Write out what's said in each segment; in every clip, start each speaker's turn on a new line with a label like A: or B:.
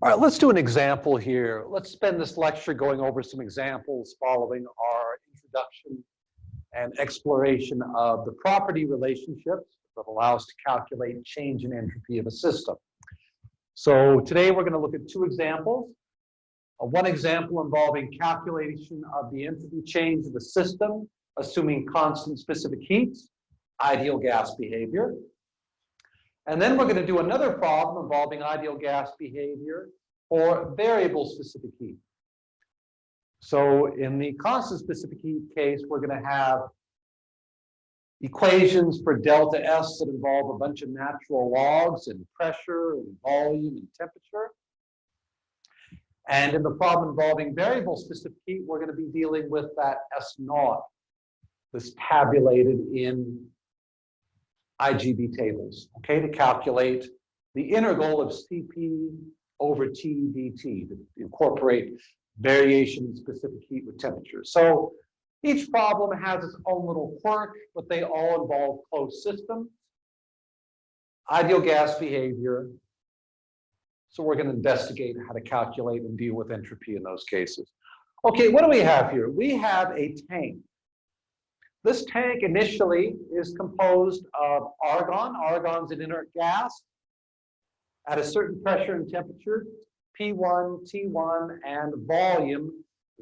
A: All right, let's do an example here. Let's spend this lecture going over some examples following our introduction and exploration of the property relationships that allow us to calculate change in entropy of a system. So today we're going to look at two examples. One example involving calculation of the entropy change of the system, assuming constant specific heat, ideal gas behavior. And then we're going to do another problem involving ideal gas behavior for variable specific heat. So in the constant specific heat case, we're going to have equations for delta S that involve a bunch of natural logs and pressure and volume and temperature. And in the problem involving variable specific heat, we're going to be dealing with that S naught that's tabulated in IGB tables, okay, to calculate the integral of Cp over T dt, to incorporate variation in specific heat with temperature. So each problem has its own little quirk, but they all involve closed systems, ideal gas behavior. So we're going to investigate how to calculate and deal with entropy in those cases. Okay, what do we have here? We have a tank. This tank initially is composed of argon. Argon's an inert gas at a certain pressure and temperature, P1, T1, and volume,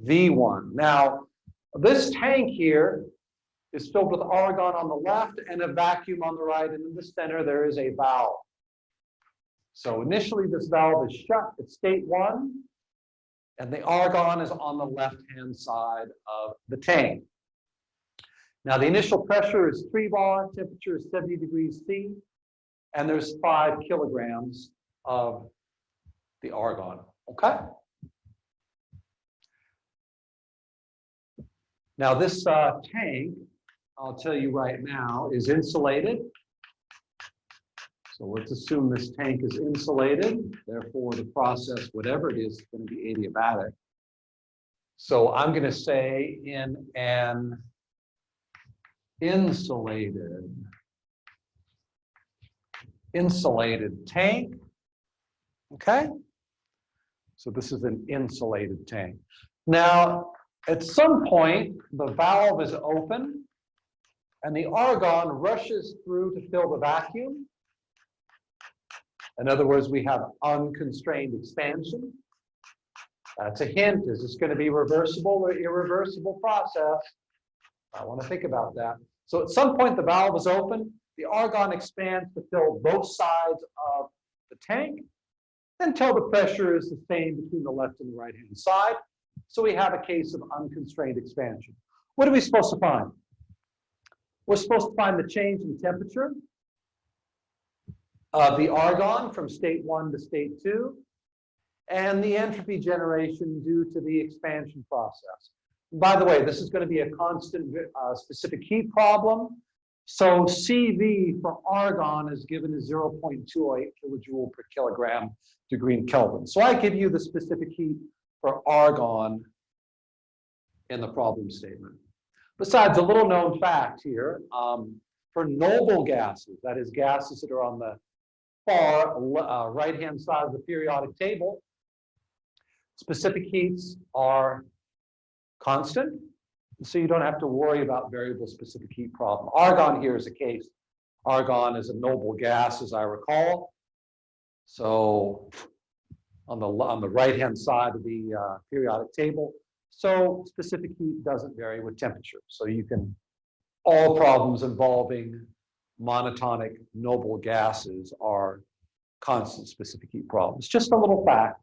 A: V1. Now, this tank here is filled with argon on the left and a vacuum on the right, and in the center there is a valve. So initially this valve is shut at state 1, and the argon is on the left-hand side of the tank. Now the initial pressure is 3 bar, temperature is 70 degrees C, and there's 5 kilograms of the argon, okay? Now this tank, I'll tell you right now, is insulated. So let's assume this tank is insulated. Therefore, the process, whatever it is going to be adiabatic. So I'm going to say in an insulated tank, okay? So this is an insulated tank. Now, at some point, the valve is open and the argon rushes through to fill the vacuum. In other words, we have unconstrained expansion. That's a hint. Is this going to be reversible or irreversible process? I want to think about that. So at some point, the valve is open. The argon expands to fill both sides of the tank until the pressure is the same between the left and the right-hand side. So we have a case of unconstrained expansion. What are we supposed to find? We're supposed to find the change in temperature of the argon from state 1 to state 2, and the entropy generation due to the expansion process. By the way, this is going to be a constant specific heat problem. So CV for argon is given as 0.28 kilojoule per kilogram degree Kelvin. So I give you the specific heat for argon in the problem statement. Besides, a little known fact here, for noble gases, that is gases that are on the far right-hand side of the periodic table, specific heats are constant, so you don't have to worry about variable specific heat problem. Argon here is a case. Argon is a noble gas, as I recall. So on the right-hand side of the periodic table, so specific heat doesn't vary with temperature. So you can, all problems involving monotonic noble gases are constant specific heat problems. Just a little fact.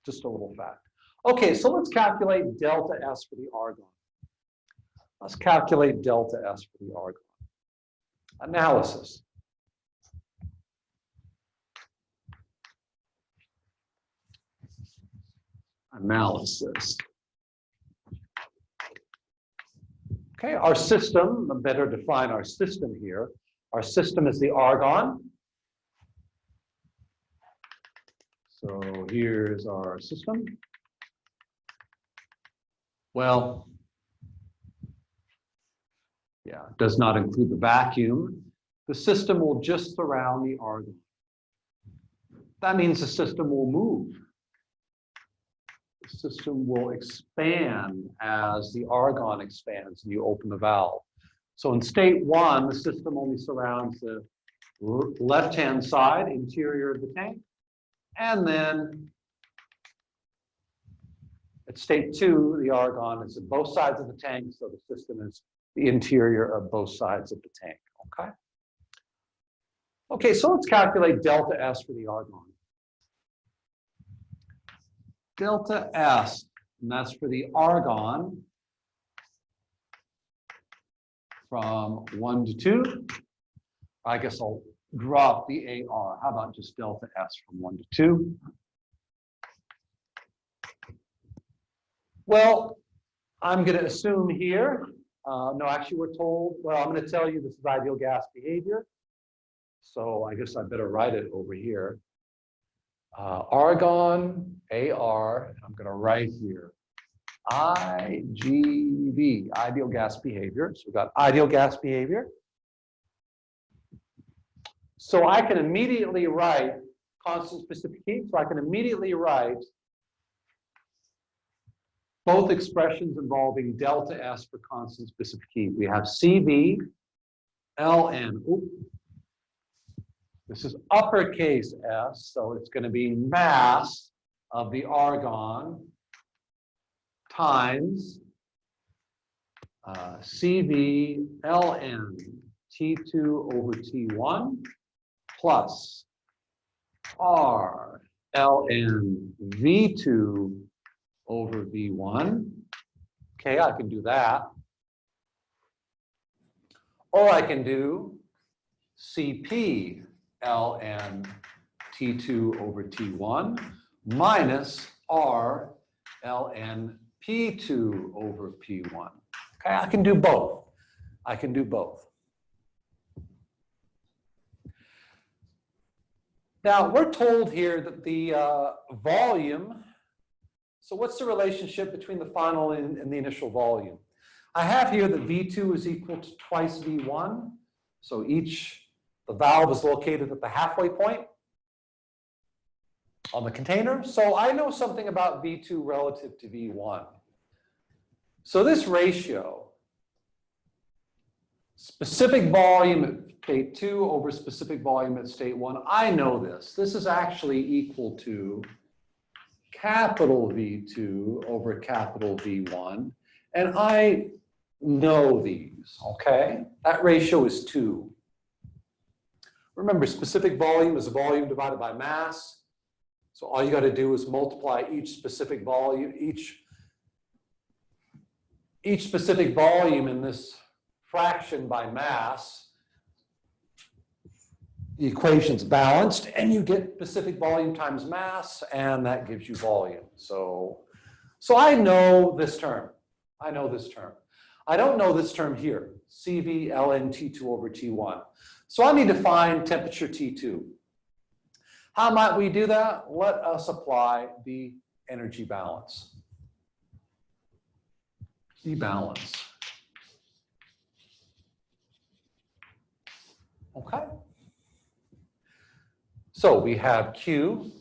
A: Just a little fact. Okay, so let's calculate delta S for the argon. Let's calculate delta S for the argon. Analysis. Analysis. Okay, our system, I better define our system here. Our system is the argon. So here's our system. Well, yeah, it does not include the vacuum. The system will just surround the argon. that means the system will move. The system will expand as the argon expands and you open the valve. So in state 1, the system only surrounds the left-hand side, interior of the tank. And then at state 2, the argon is at both sides of the tank, so the system is the interior of both sides of the tank, okay? Okay, so let's calculate delta S for the argon. Delta S, and that's for the argon from 1 to 2. I guess I'll drop the AR. How about just delta S from 1 to 2? Well, I'm going to assume here, no, actually we're told, well, I'm going to tell you this is ideal gas behavior. So I guess I better write it over here. Argon, AR, I'm going to write here, IGB, ideal gas behavior. So we've got ideal gas behavior. So I can immediately write constant specific heat. So I can immediately write both expressions involving delta S for constant specific heat. We have CV, Ln. Oops. This is uppercase S, so it's going to be mass of the argon times CV Ln T2 over T1 plus R Ln V2 over V1. Okay, I can do that. Or I can do CP Ln T2 over T1 minus R Ln P2 over P1. Okay, I can do both. I can do both. Now, we're told here that the volume, so what's the relationship between the final and the initial volume? I have here that V2 is equal to twice V1. So the valve is located at the halfway point on the container. So I know something about V2 relative to V1. So this ratio, specific volume at state 2 over specific volume at state 1, I know this. This is actually equal to capital V2 over capital V1. And I know these, okay? That ratio is 2. Remember, specific volume is volume divided by mass. So all you got to do is multiply each specific volume, each specific volume in this fraction by mass. The equation's balanced, and you get specific volume times mass, and that gives you volume. So I know this term. I know this term. I don't know this term here, CV Ln T2 over T1. So I need to find temperature T2. How might we do that? Let us apply the energy balance. The balance. Okay. So we have Q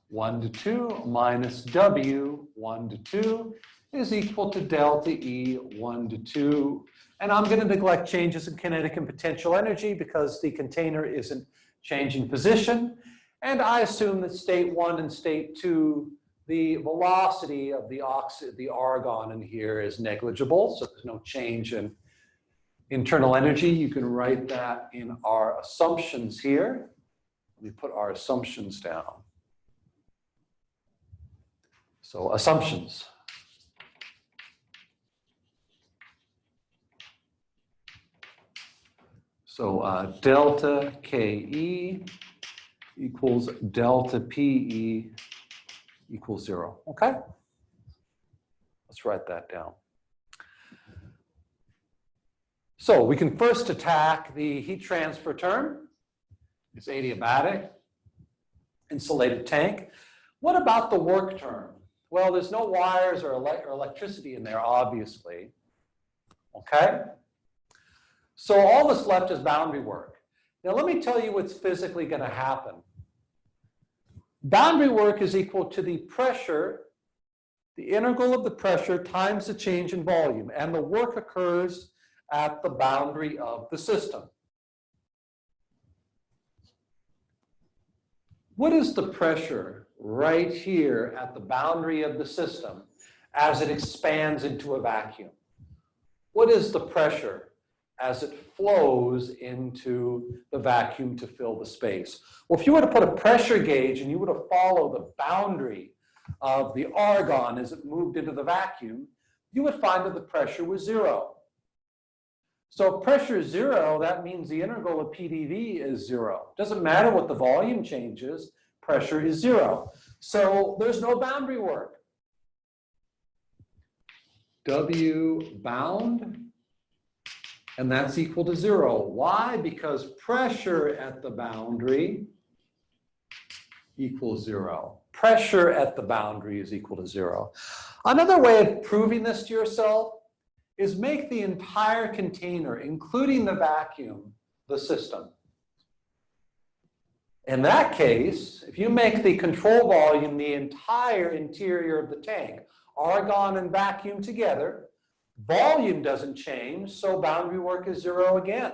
A: 1 to 2 minus W 1 to 2 is equal to delta E 1 to 2. And I'm going to neglect changes in kinetic and potential energy because the container isn't changing position. And I assume that state 1 and state 2, the velocity of the argon in here is negligible. So there's no change in internal energy. You can write that in our assumptions here. Let me put our assumptions down. So assumptions. So delta KE equals delta PE equals 0. Okay? Let's write that down. So we can first attack the heat transfer term. It's adiabatic, insulated tank. What about the work term? Well, there's no wires or electricity in there, obviously. Okay? So all that's left is boundary work. Now let me tell you what's physically going to happen. Boundary work is equal to the pressure, the integral of the pressure times the change in volume, and the work occurs at the boundary of the system. What is the pressure right here at the boundary of the system as it expands into a vacuum? What is the pressure as it flows into the vacuum to fill the space? Well, if you were to put a pressure gauge and you were to follow the boundary of the argon as it moved into the vacuum, you would find that the pressure was 0. So if pressure is 0, that means the integral of PDV is 0. Doesn't matter what the volume changes, pressure is 0. So there's no boundary work. W bound, and that's equal to 0. Why? Because pressure at the boundary equals 0. Pressure at the boundary is equal to 0. Another way of proving this to yourself is make the entire container, including the vacuum, the system. In that case, if you make the control volume the entire interior of the tank, argon and vacuum together, volume doesn't change, so boundary work is 0 again.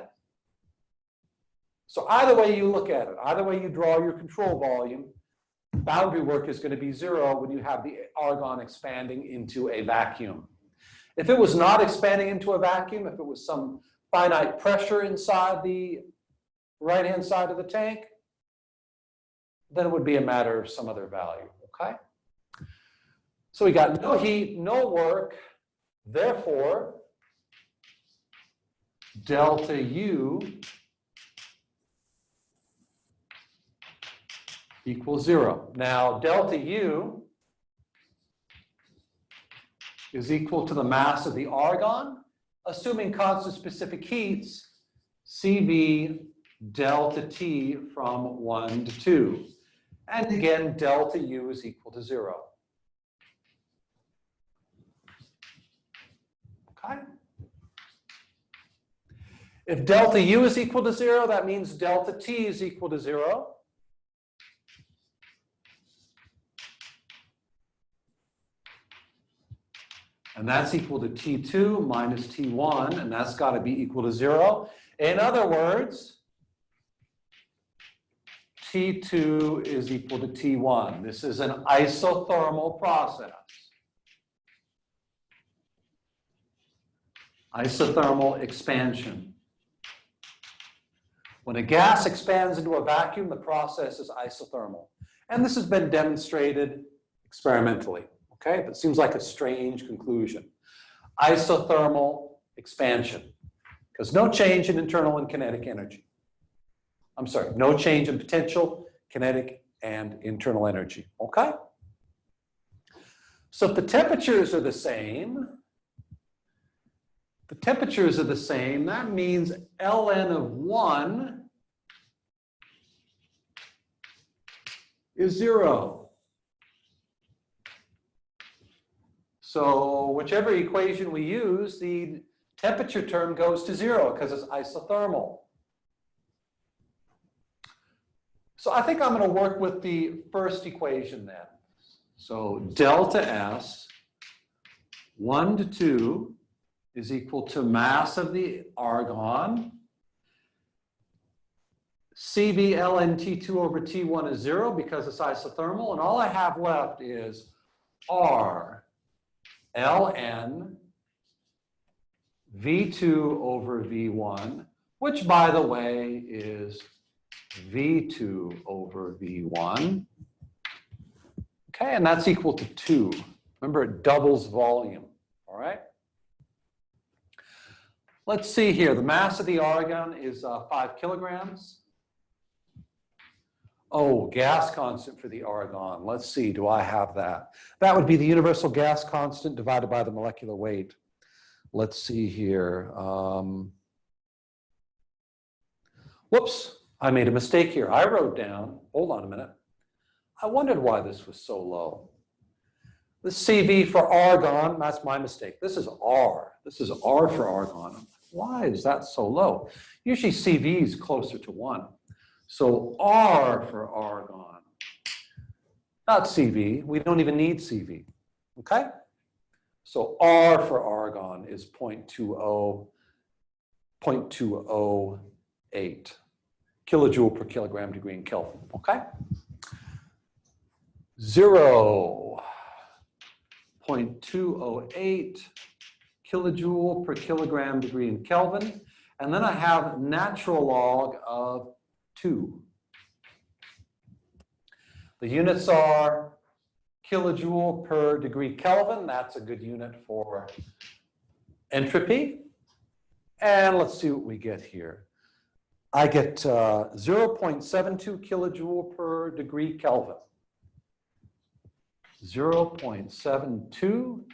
A: So either way you look at it, either way you draw your control volume, boundary work is going to be 0 when you have the argon expanding into a vacuum. If it was not expanding into a vacuum, if it was some finite pressure inside the right-hand side of the tank, then it would be a matter of some other value, okay? So we got no heat, no work, therefore, delta U equals 0. Now, delta U is equal to the mass of the argon, assuming constant specific heats, CV delta T from 1 to 2. And again, delta U is equal to 0. Okay? If delta U is equal to 0, that means delta T is equal to 0. And that's equal to T2 minus T1, and that's got to be equal to 0. In other words, T2 is equal to T1. This is an isothermal process. Isothermal expansion. When a gas expands into a vacuum, the process is isothermal. And this has been demonstrated experimentally. Okay, but it seems like a strange conclusion. Isothermal expansion, because no change in internal and kinetic energy. I'm sorry, no change in potential, kinetic, and internal energy, okay? So if the temperatures are the same, that means ln of 1 is 0. So whichever equation we use, the temperature term goes to 0 because it's isothermal. So I think I'm going to work with the first equation then. So delta S, 1 to 2, is equal to mass of the argon. CV ln T2 over T1 is 0 because it's isothermal. And all I have left is R ln V2 over V1, which, by the way, is V2 over V1. Okay, and that's equal to 2. Remember, it doubles volume, all right? Let's see here. The mass of the argon is 5 kilograms. Oh, gas constant for the argon. Let's see, do I have that? That would be the universal gas constant divided by the molecular weight. Let's see here. Whoops, I made a mistake here. I wrote down, hold on a minute. I wondered why this was so low. The CV for argon, that's my mistake. This is R. This is R for argon. Why is that so low? Usually CV is closer to 1. So R for argon not CV. We don't even need CV, okay? So R for argon is 0.208 kilojoule per kilogram degree in Kelvin, okay? 0.208 kilojoule per kilogram degree in Kelvin. And then I have natural log of 2. The units are kilojoule per degree Kelvin. That's a good unit for entropy. And let's see what we get here. I get 0.72 kilojoule per degree Kelvin. 0.72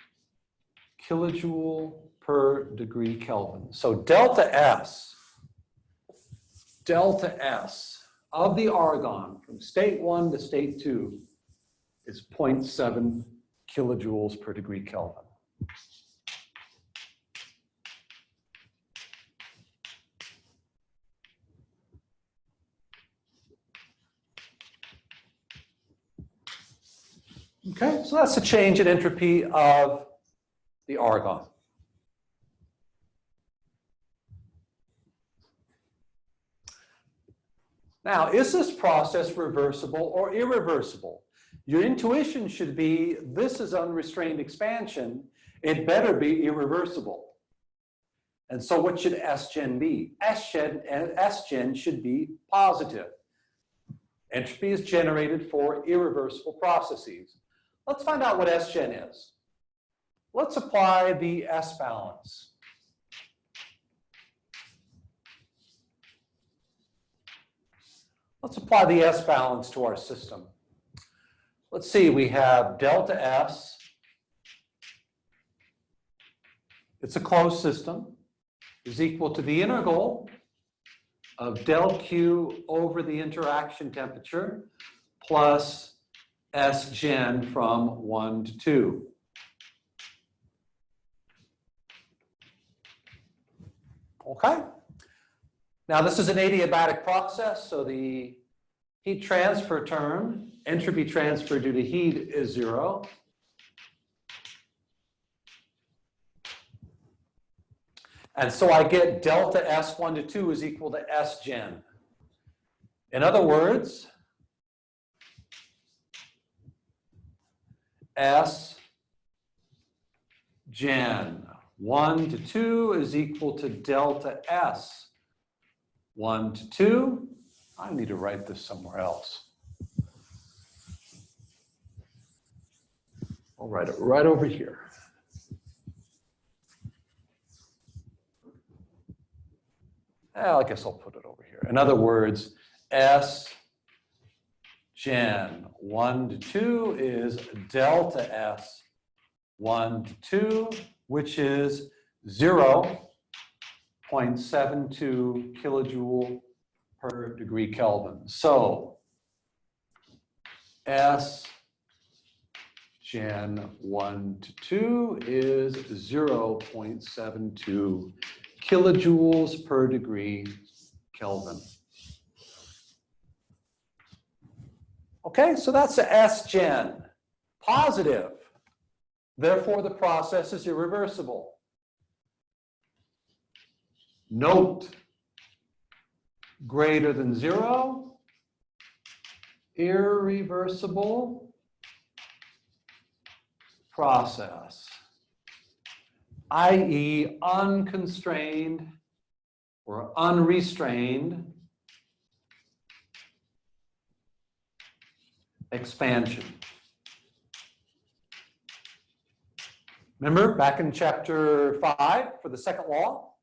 A: kilojoule per degree Kelvin. So delta S of the argon from state 1 to state 2 is 0.7 kilojoules per degree Kelvin. Okay, so that's the change in entropy of the argon. Now, is this process reversible or irreversible? Your intuition should be, this is unrestrained expansion. It better be irreversible. And so what should S-gen be? S-gen should be positive. Entropy is generated for irreversible processes. Let's find out what S-gen is. Let's apply the S balance. Let's apply the S balance to our system. Let's see, we have delta S. It's a closed system, is equal to the integral of del Q over the interaction temperature plus S gen from 1 to 2. Okay? Now this is an adiabatic process, so the heat transfer term, entropy transfer due to heat, is 0. And so I get delta S1 to 2 is equal to S gen. In other words, S gen 1 to 2 is equal to delta S 1 to 2. I need to write this somewhere else. I'll write it right over here. I guess I'll put it over here. In other words, S gen 1 to 2 is delta S 1 to 2, which is 0.72 kilojoule per degree Kelvin. So S gen 1 to 2 is 0.72 kilojoules per degree Kelvin. Okay, so that's the S gen, positive. Therefore, the process is irreversible. Note, greater than 0, irreversible process, i.e. unconstrained or unrestrained expansion. Remember back in chapter 5 for the second law,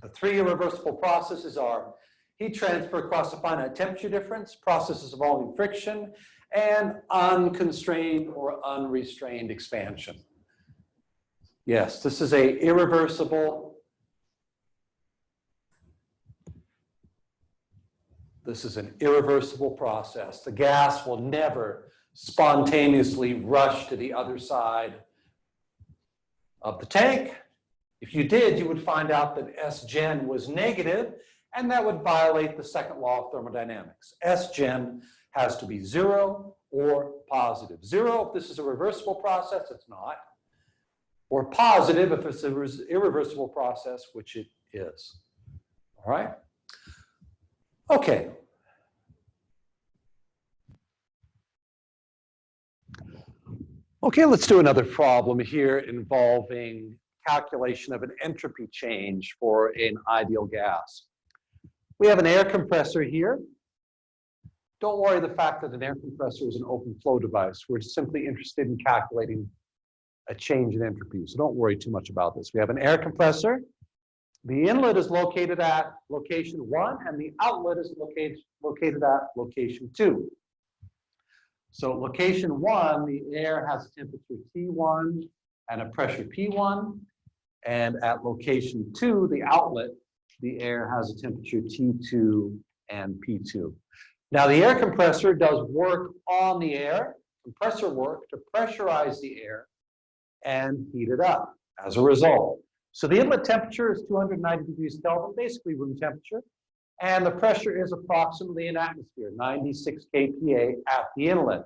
A: the 3 irreversible processes are heat transfer across a finite temperature difference, processes involving friction, and unconstrained or unrestrained expansion. Yes, this is an irreversible. This is an irreversible process. The gas will never spontaneously rush to the other side of the tank. If you did, you would find out that S gen was negative, and that would violate the second law of thermodynamics. S gen has to be 0 or positive. 0 if this is a reversible process, it's not. Or positive if it's an irreversible process, which it is. All right? Okay. Okay, let's do another problem here involving calculation of an entropy change for an ideal gas. We have an air compressor here. Don't worry the fact that an air compressor is an open flow device. We're simply interested in calculating a change in entropy, so don't worry too much about this. We have an air compressor. The inlet is located at location 1, and the outlet is located at location 2. So at location 1, the air has a temperature T1 and a pressure P1. And at location 2, the outlet, the air has a temperature T2 and P2. Now the air compressor does work on the air, compressor work to pressurize the air and heat it up as a result. So the inlet temperature is 290 degrees Kelvin, basically room temperature. And the pressure is approximately an atmosphere, 96 kPa at the inlet.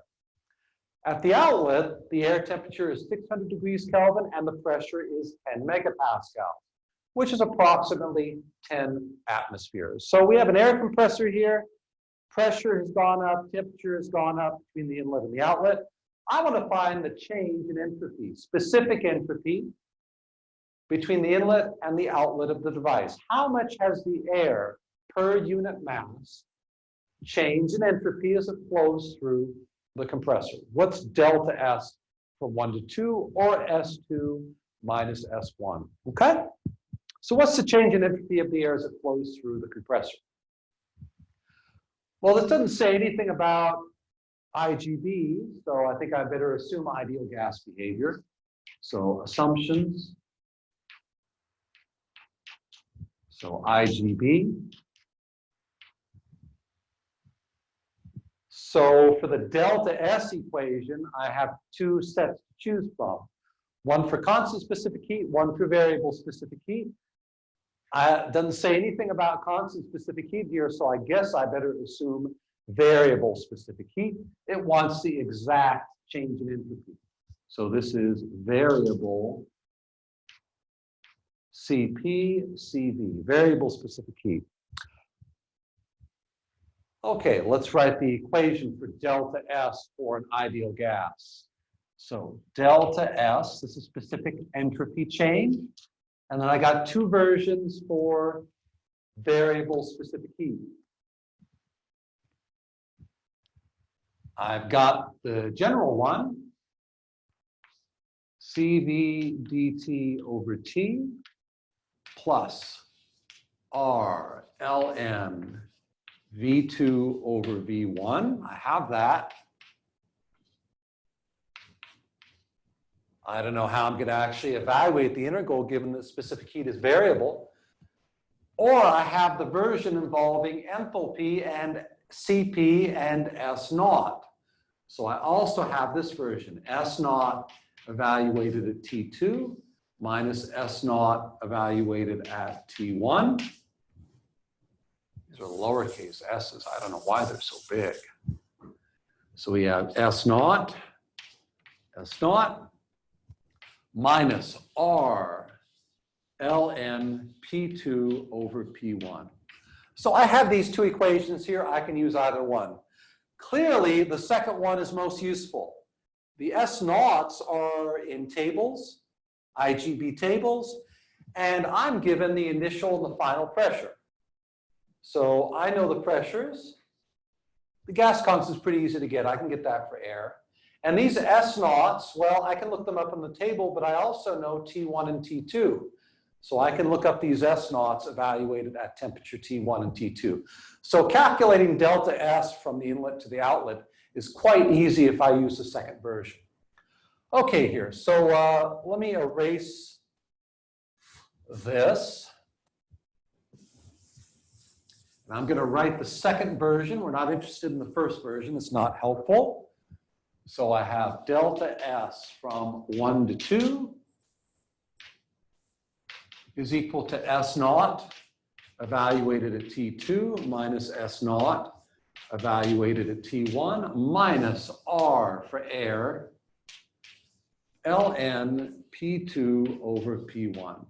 A: At the outlet, the air temperature is 600 degrees Kelvin and the pressure is 10 megapascal, which is approximately 10 atmospheres. So we have an air compressor here. Pressure has gone up, temperature has gone up between the inlet and the outlet. I want to find the change in entropy, specific entropy, between the inlet and the outlet of the device. How much has the air per unit mass change in entropy as it flows through the compressor? What's delta S from 1 to 2 or S2 minus S1? Okay? So what's the change in entropy of the air as it flows through the compressor? Well, this doesn't say anything about IGB, so I think I better assume ideal gas behavior. So assumptions. So IGB. So for the delta S equation, I have two sets to choose from. One for constant specific heat, one for variable specific heat. It doesn't say anything about constant specific heat here, so I guess I better assume variable specific heat. It wants the exact change in entropy. So this is variable CP, CV, variable specific heat. Okay, let's write the equation for delta S for an ideal gas. So delta S, this is specific entropy change. And then I got two versions for variable specific heat. I've got the general one, CV dt over T plus R ln V2 over V1. I have that. I don't know how I'm going to actually evaluate the integral given that specific heat is variable. Or I have the version involving enthalpy and CP and S naught. So I also have this version, S naught evaluated at T2 minus S naught evaluated at T1. These are lowercase s's. I don't know why they're so big. So we have S naught minus R ln P2 over P1. So I have these two equations here. I can use either one. Clearly, the second one is most useful. The S naughts are in tables, IGB tables, and I'm given the initial and the final pressure. So I know the pressures. The gas constant is pretty easy to get. I can get that for air. And these S naughts, well, I can look them up on the table, but I also know T1 and T2. So I can look up these S naughts evaluated at temperature T1 and T2. So calculating delta S from the inlet to the outlet is quite easy if I use the second version. Okay, here. So let me erase this. And I'm going to write the second version. We're not interested in the first version. It's not helpful. So I have delta S from 1 to 2 is equal to S naught evaluated at T2 minus S naught evaluated at T1 minus R for air, ln P2 over P1.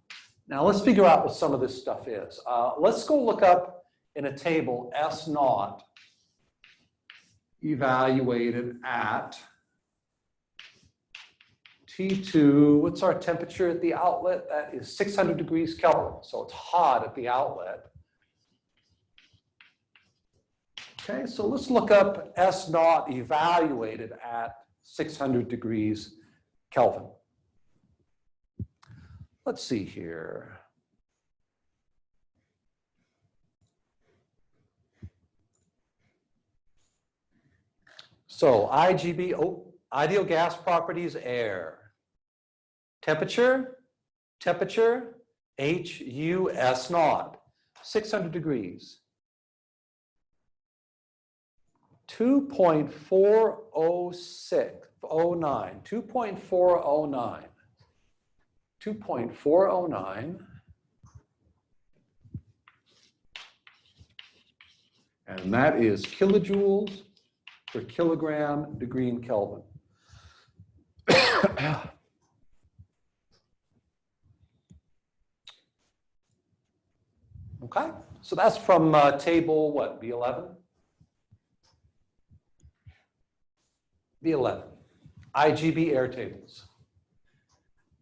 A: Now let's figure out what some of this stuff is. Let's go look up in a table S naught evaluated at T2. What's our temperature at the outlet? That is 600 degrees Kelvin. So it's hot at the outlet. Okay, so let's look up S naught evaluated at 600 degrees Kelvin. Let's see here. So IGB, ideal gas properties, air. Temperature, HU S naught, 600 degrees. 2.409, 2.409, 2.409. And that is kilojoules per kilogram degree in Kelvin. Okay, so that's from table, what, B11? B11, IGB air tables.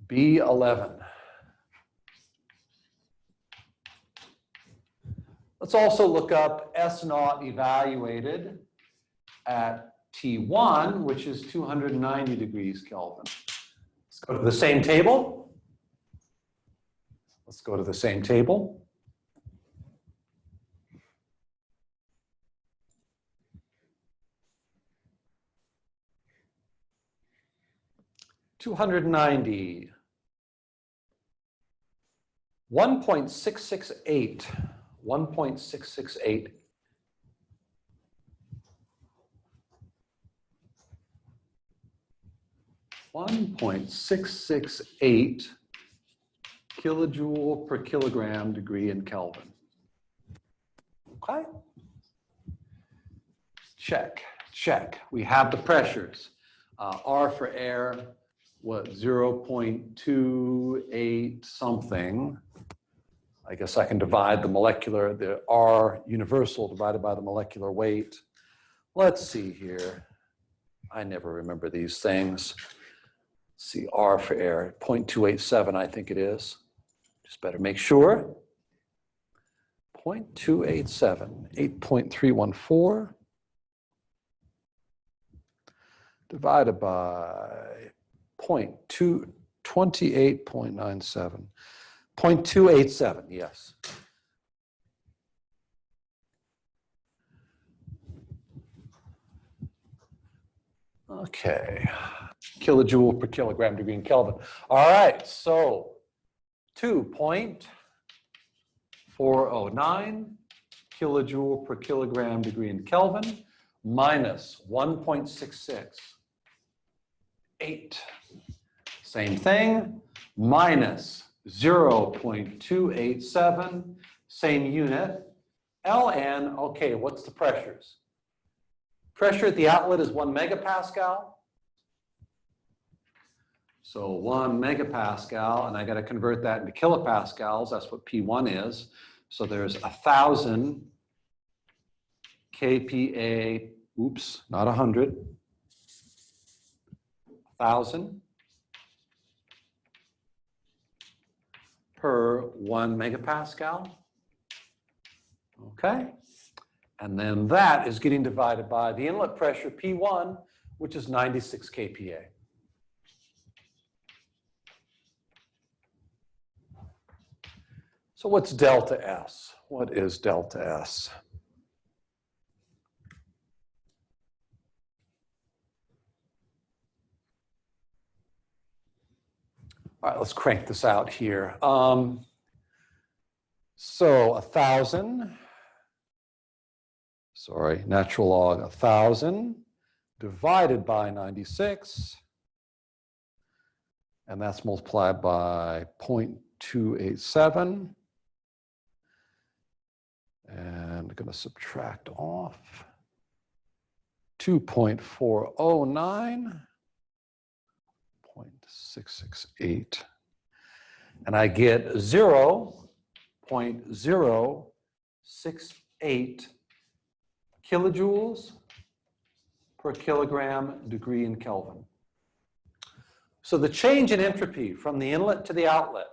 A: B11. Let's also look up S naught evaluated at T1, which is 290 degrees Kelvin. Let's go to the same table. Let's go to the same table. $290, 1.668, 1.668. .668 kilojoule per kilogram degree in Kelvin. Okay? Check, check. We have the pressures. R for air, what, 0.28 something. I guess I can divide the R universal divided by the molecular weight. Let's see here. I never remember these things. Let's see, R for air, 0.287, I think it is. Just better make sure. 0.287, 8.314 divided by 28.97. 0.287, yes. Okay, kilojoule per kilogram degree in Kelvin. All right, so 2.409 kilojoule per kilogram degree in Kelvin minus 1.668. Same thing, minus 0.287, same unit. Ln, okay, what's the pressures? Pressure at the outlet is 1 megapascal. So 1 megapascal, and I got to convert that into kilopascals. That's what P1 is. So there's 1,000 kPa, oops, not 100, 1,000 per 1 megapascal. Okay. And then that is getting divided by the inlet pressure, P1, which is 96 kPa. So what's delta S? What is delta S? All right, let's crank this out here. So 1,000. Sorry, natural log 1,000 divided by 96, and that's multiplied by 0.287, and I'm going to subtract off 2.409, 0.668, and I get 0.068 kilojoules per kilogram degree in Kelvin. So the change in entropy from the inlet to the outlet,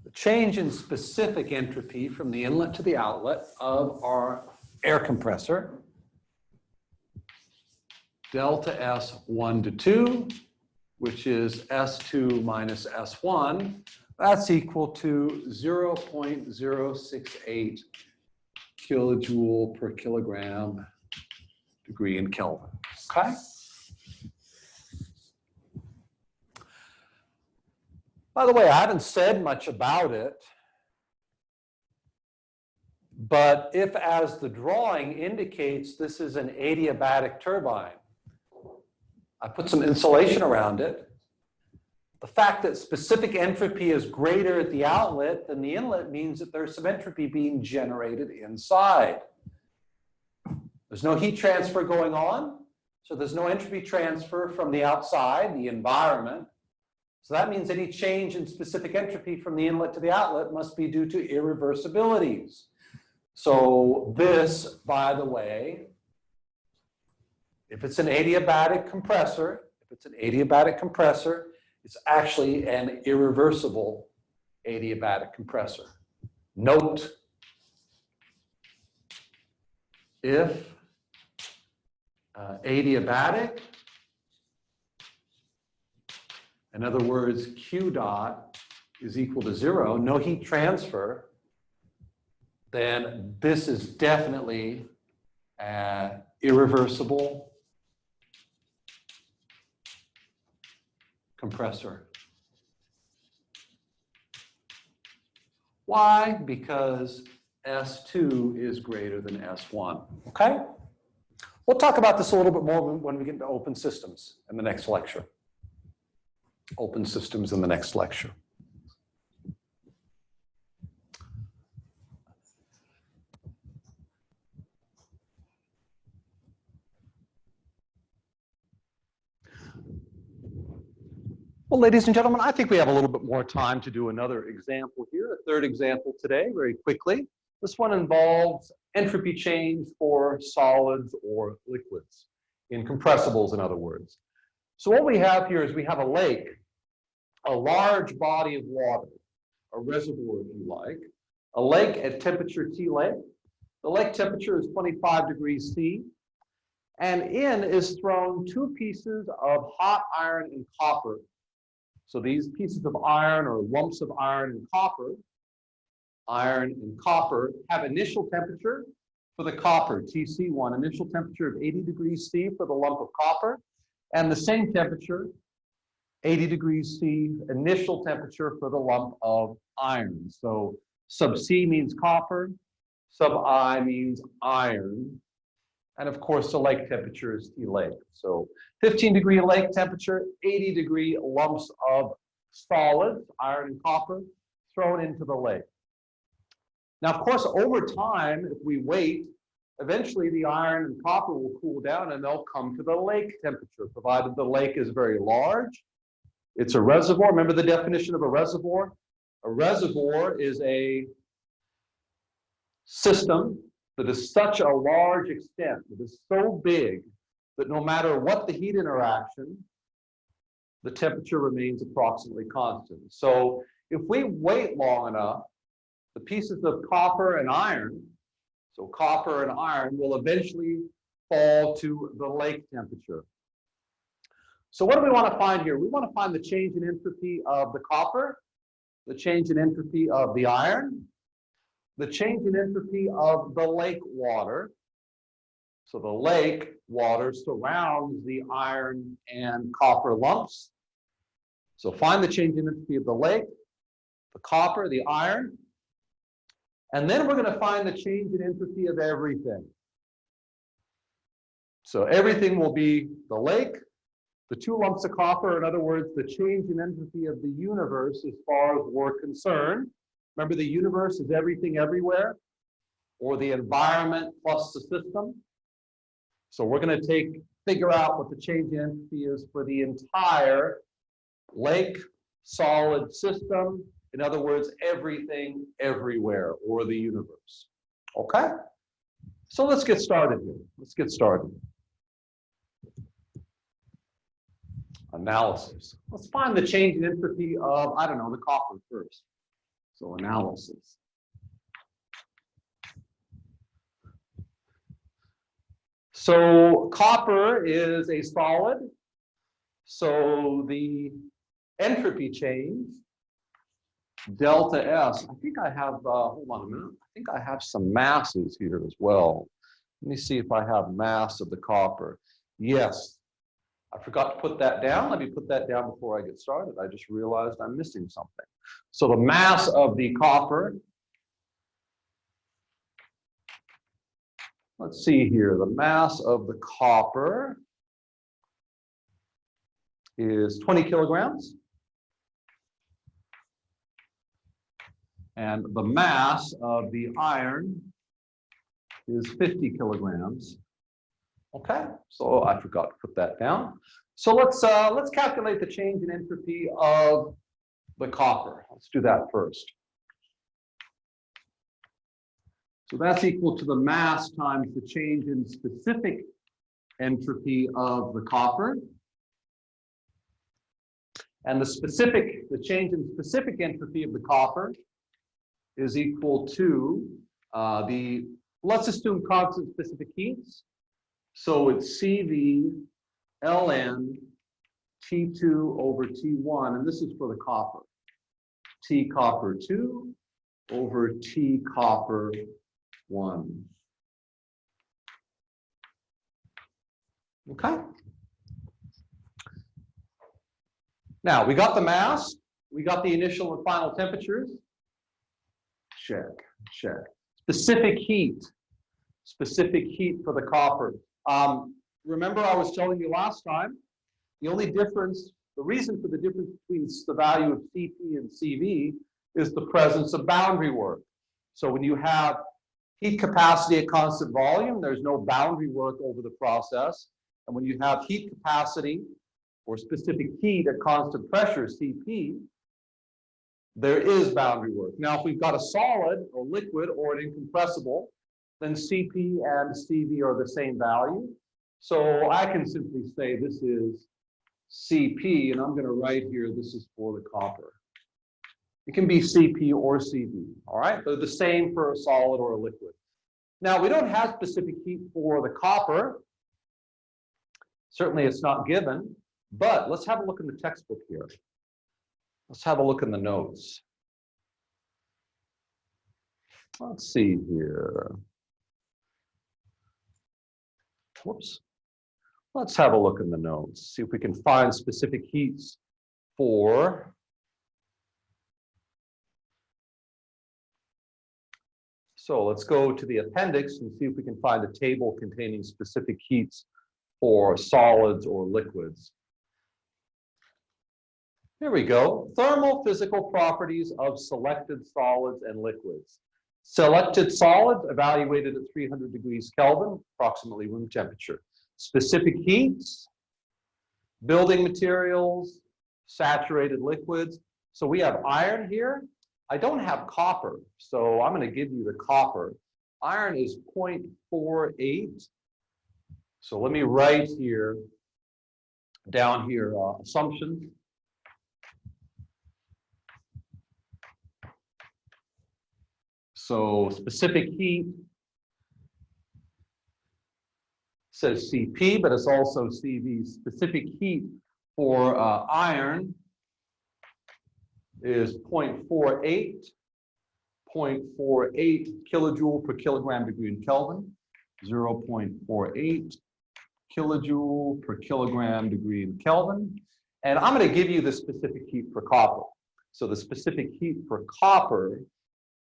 A: the change in specific entropy from the inlet to the outlet of our air compressor, delta S1 to 2, which is S2 minus S1, that's equal to 0.068 kilojoule per kilogram degree in Kelvin, okay? By the way, I haven't said much about it, but if, as the drawing indicates, this is an adiabatic turbine, I put some insulation around it. The fact that specific entropy is greater at the outlet than the inlet means that there's some entropy being generated inside. There's no heat transfer going on, so there's no entropy transfer from the outside, the environment. So that means any change in specific entropy from the inlet to the outlet must be due to irreversibilities. So this, by the way, if it's an adiabatic compressor, it's actually an irreversible adiabatic compressor. Note, if adiabatic, in other words, Q dot is equal to 0, no heat transfer, then this is definitely an irreversible compressor. Why? Because S2 is greater than S1, okay? We'll talk about this a little bit more when we get into open systems in the next lecture. Open systems in the next lecture. Well, ladies and gentlemen, I think we have a little bit more time to do another example here, a third example today, very quickly. This one involves entropy change for solids or liquids, in compressibles, in other words. So what we have here is we have a lake, a large body of water, a reservoir, if you like, a lake at temperature T lake. The lake temperature is 25 degrees C, and in is thrown two pieces of hot iron and copper. So these pieces of iron or lumps of iron and copper have initial temperature for the copper, TC1, initial temperature of 80 degrees C for the lump of copper, and the same temperature, 80 degrees C, initial temperature for the lump of iron. So sub C means copper, sub I means iron, and of course the lake temperature is T lake. So 15-degree lake temperature, 80-degree lumps of solids, iron and copper, thrown into the lake. Now, of course, over time, if we wait, eventually the iron and copper will cool down and they'll come to the lake temperature, provided the lake is very large. It's a reservoir. Remember the definition of a reservoir? A reservoir is a system that is such a large extent, that is so big, that no matter what the heat interaction, the temperature remains approximately constant. So if we wait long enough, the pieces of copper and iron, so copper and iron, will eventually fall to the lake temperature. So what do we want to find here? We want to find the change in entropy of the copper, the change in entropy of the iron, the change in entropy of the lake water. So the lake water surrounds the iron and copper lumps. So find the change in entropy of the lake, the copper, the iron, and then we're going to find the change in entropy of everything. So everything will be the lake, the two lumps of copper, in other words, the change in entropy of the universe as far as we're concerned. Remember, the universe is everything everywhere. or the environment plus the system. So we're going to figure out what the change in entropy is for the entire lake solid system. In other words, everything, everywhere, or the universe. Okay? So let's get started here. Let's get started. Analysis. Let's find the change in entropy of, I don't know, the copper first. So analysis. So copper is a solid. So the entropy change, delta S, I think I have, hold on a minute, I think I have some masses here as well. Let me see if I have mass of the copper. Yes, I forgot to put that down. Let me put that down before I get started. I just realized I'm missing something. So the mass of the copper, let's see here, the mass of the copper is 20 kilograms. And the mass of the iron is 50 kilograms. Okay, so I forgot to put that down. So let's calculate the change in entropy of the copper. Let's do that first. So that's equal to the mass times the change in specific entropy of the copper. And the change in specific entropy of the copper is equal to let's assume constant specific heats. So it's CV ln T2 over T1, and this is for the copper. T copper 2 over T copper 1. Okay. Now, we got the mass, we got the initial and final temperatures. Check, check. Specific heat for the copper. Remember I was telling you last time, the reason for the difference between the value of Cp and Cv is the presence of boundary work. So when you have heat capacity at constant volume, there's no boundary work over the process. And when you have heat capacity or specific heat at constant pressure, Cp, there is boundary work. Now, if we've got a solid or liquid or an incompressible, then Cp and Cv are the same value. So I can simply say this is Cp, and I'm going to write here, this is for the copper. It can be Cp or Cv, all right? They're the same for a solid or a liquid. Now, we don't have specific heat for the copper. Certainly, it's not given, but let's have a look in the textbook here. Let's have a look in the notes. Let's see here. Whoops. Let's have a look in the notes, see if we can find specific heats for So let's go to the appendix and see if we can find a table containing specific heats for solids or liquids. Here we go. Thermal physical properties of selected solids and liquids. Selected solids evaluated at 300 degrees Kelvin, approximately room temperature. Specific heats, building materials, saturated liquids. So we have iron here. I don't have copper, so I'm going to give you the copper. Iron is 0.48. So let me write here, down here, assumptions. So specific heat says Cp, but it's also Cv. Specific heat for iron is 0.48 kilojoule per kilogram degree in Kelvin, 0.48 kilojoule per kilogram degree in Kelvin. And I'm going to give you the specific heat for copper. So the specific heat for copper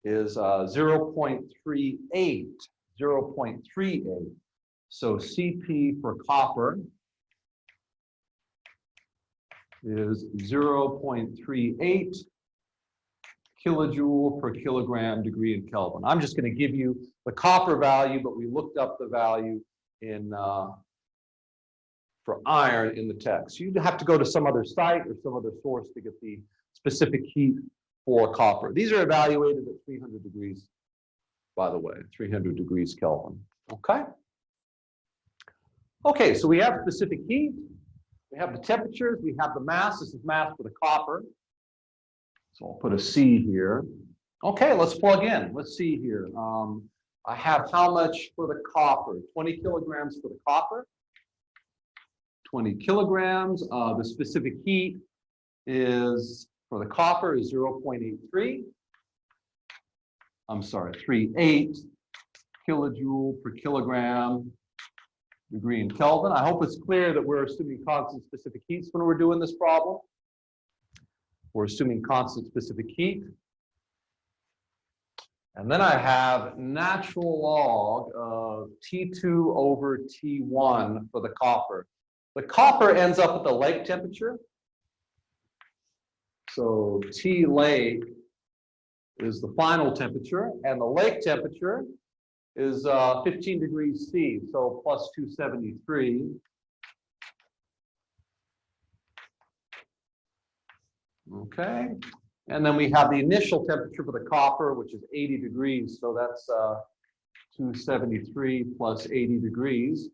A: is 0.38. So Cp for copper is 0.38 kilojoule per kilogram degree in Kelvin. I'm just going to give you the copper value, but we looked up the value in for iron in the text. You'd have to go to some other site or some other source to get the specific heat for copper. These are evaluated at 300 degrees, by the way, 300 degrees Kelvin. Okay? Okay, so we have specific heat, we have the temperatures, we have the mass. This is mass for the copper. So I'll put a C here. Okay, let's plug in. Let's see here. I have how much for the copper? 20 kilograms for the copper. 20 kilograms. The specific heat is, for the copper, is 0.83. I'm sorry, 38 kilojoule per kilogram degree in Kelvin. I hope it's clear that we're assuming constant specific heats when we're doing this problem. We're assuming constant specific heat. And then I have natural log of T2 over T1 for the copper. The copper ends up at the lake temperature. So T lake is the final temperature, and the lake temperature is 15 degrees C, so plus 273. Okay, and then we have the initial temperature for the copper, which is 80 degrees, so that's 273 plus 80 degrees.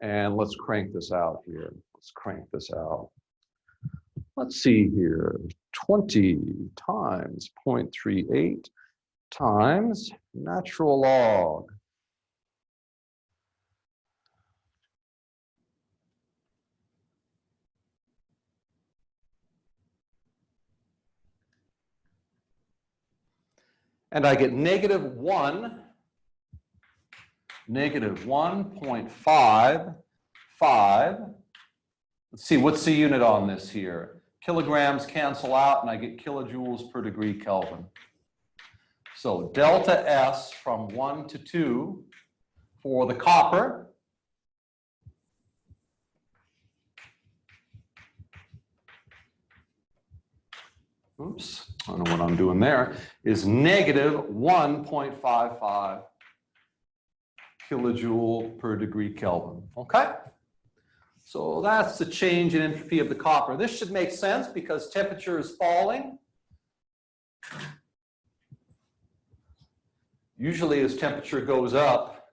A: And let's crank this out here. Let's crank this out. Let's see here. 20 times 0.38 times natural log. And I get -1. -1.55. Let's see, what's the unit on this here? Kilograms cancel out, and I get kilojoules per degree Kelvin. So delta S from 1 to 2 for the copper. Oops, I don't know what I'm doing there, is -1.55 kilojoule per degree Kelvin. Okay? So that's the change in entropy of the copper. This should make sense because temperature is falling. Usually as temperature goes up,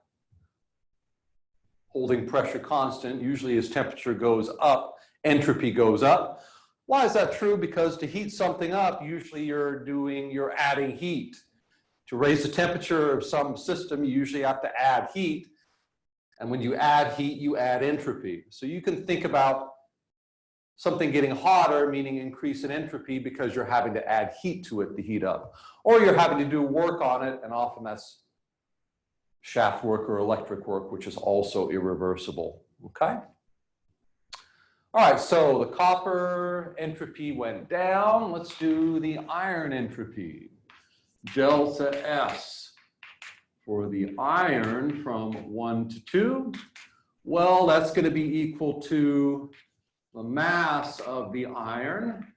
A: holding pressure constant, usually as temperature goes up, entropy goes up. Why is that true? Because to heat something up, usually you're adding heat. To raise the temperature of some system, you usually have to add heat. And when you add heat, you add entropy. So you can think about something getting hotter, meaning increase in entropy, because you're having to add heat to it to heat up. Or you're having to do work on it, and often that's shaft work or electric work, which is also irreversible. Okay? All right, so the copper entropy went down. Let's do the iron entropy. Delta S. For the iron from 1 to 2, well, that's going to be equal to the mass of the iron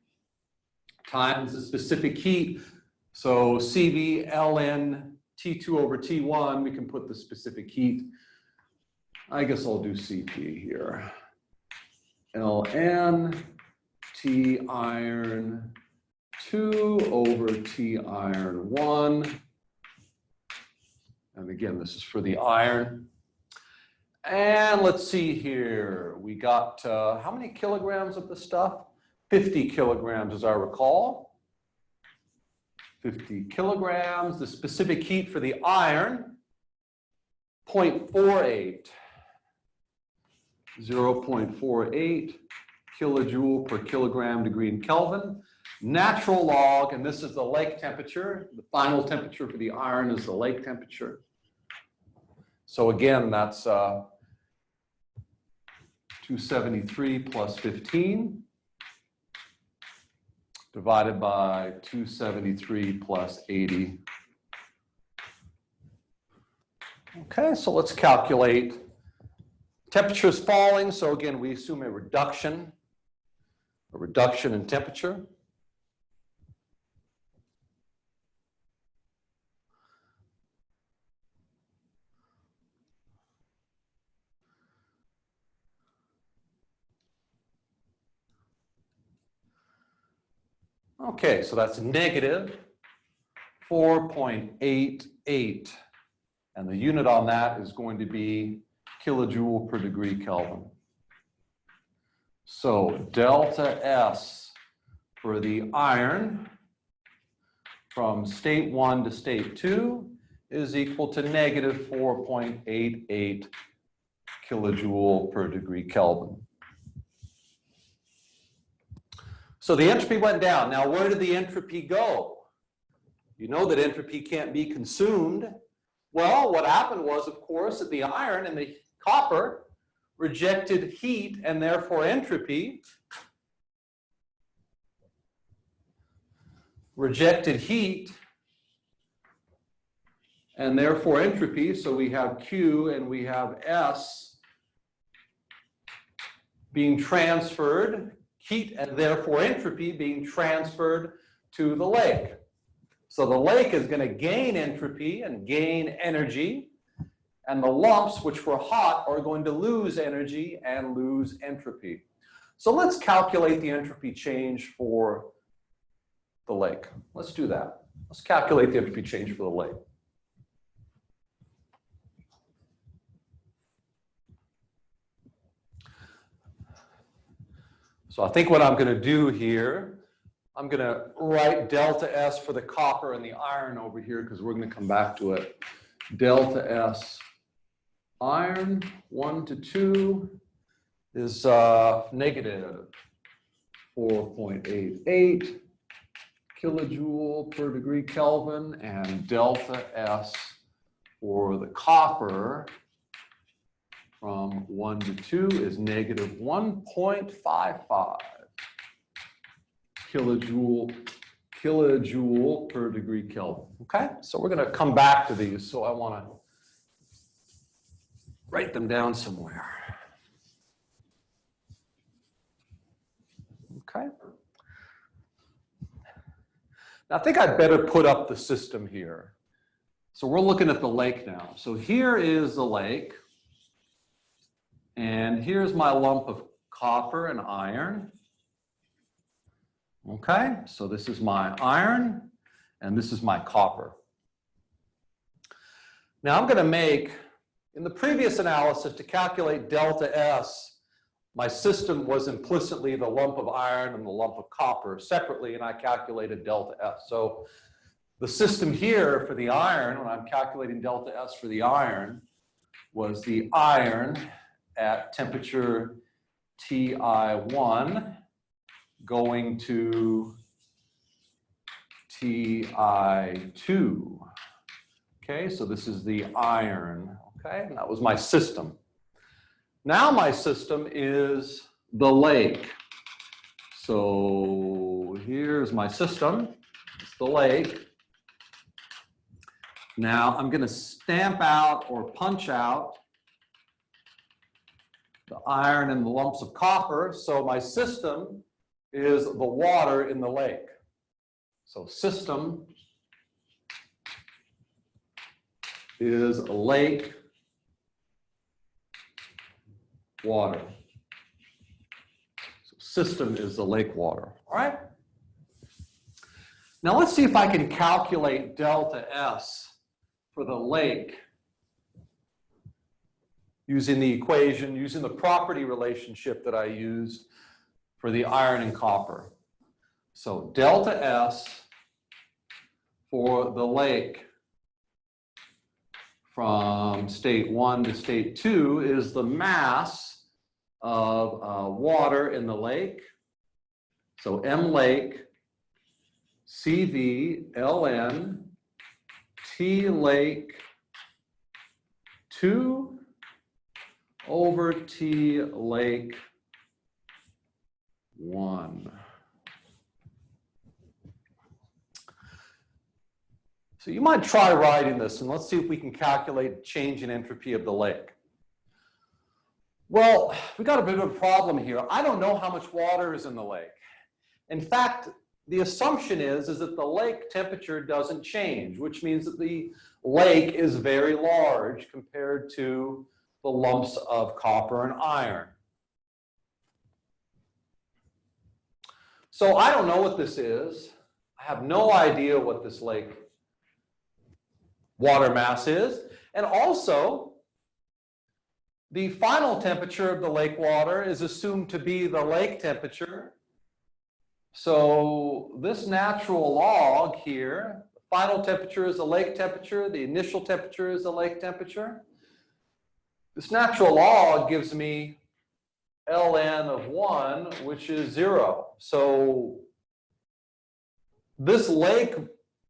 A: times the specific heat. So CV ln T2 over T1, we can put the specific heat. I guess I'll do CP here. ln T iron 2 over T iron 1. And again, this is for the iron. And let's see here. We got how many kilograms of the stuff? 50 kilograms, as I recall. 50 kilograms. The specific heat for the iron, 0.48. 0.48 kilojoule per kilogram degree in Kelvin. Natural log, and this is the lake temperature. The final temperature for the iron is the lake temperature. So again, that's 273 plus 15 divided by 273 plus 80. Okay, so let's calculate. Temperature is falling, so again, we assume a reduction in temperature. Okay, so that's negative 4.88. And the unit on that is going to be kilojoule per degree Kelvin. So delta S for the iron from state 1 to state 2 is equal to negative 4.88 kilojoule per degree Kelvin. So the entropy went down. Now, where did the entropy go? You know that entropy can't be consumed. Well, what happened was, of course, that the iron and the copper rejected heat and therefore entropy. Rejected heat and therefore entropy. So we have Q and we have S being transferred, heat and therefore entropy being transferred to the lake. So the lake is going to gain entropy and gain energy, and the lumps, which were hot, are going to lose energy and lose entropy. So let's calculate the entropy change for the lake. Let's do that. Let's calculate the entropy change for the lake. So I think what I'm going to do here, I'm going to write delta S for the copper and the iron over here because we're going to come back to it. Delta S iron 1 to 2 is negative 4.88 kilojoule per degree Kelvin, and delta S for the copper from 1 to 2 is negative 1.55 kilojoule per degree Kelvin. Okay, so we're going to come back to these. So I want to write them down somewhere. Okay. Now I think I'd better put up the system here. So we're looking at the lake now. So here is the lake. And here's my lump of copper and iron. Okay, so this is my iron, and this is my copper. Now I'm going to make, in the previous analysis, to calculate delta S, my system was implicitly the lump of iron and the lump of copper separately, and I calculated delta S. So the system here for the iron, when I'm calculating delta S for the iron, was the iron at temperature Ti1 going to Ti2. Okay, so this is the iron. Okay, and that was my system. Now my system is the lake. So here's my system. It's the lake. Now I'm going to stamp out or punch out the iron and the lumps of copper. So my system is the water in the lake. So system is lake water. So system is the lake water. All right? Now let's see if I can calculate delta S for the lake using the equation, using the property relationship that I used for the iron and copper. So delta S for the lake from state 1 to state 2 is the mass of water in the lake. So M lake, CV, LN, T lake 2 over T lake 1. So you might try writing this, and let's see if we can calculate change in entropy of the lake. Well, we got a bit of a problem here. I don't know how much water is in the lake. In fact, the assumption is that the lake temperature doesn't change, which means that the lake is very large compared to the lumps of copper and iron. So I don't know what this is. I have no idea what this lake water mass is. And also, the final temperature of the lake water is assumed to be the lake temperature. So this natural log here, the final temperature is the lake temperature, the initial temperature is the lake temperature. This natural log gives me ln of 1, which is 0. So this lake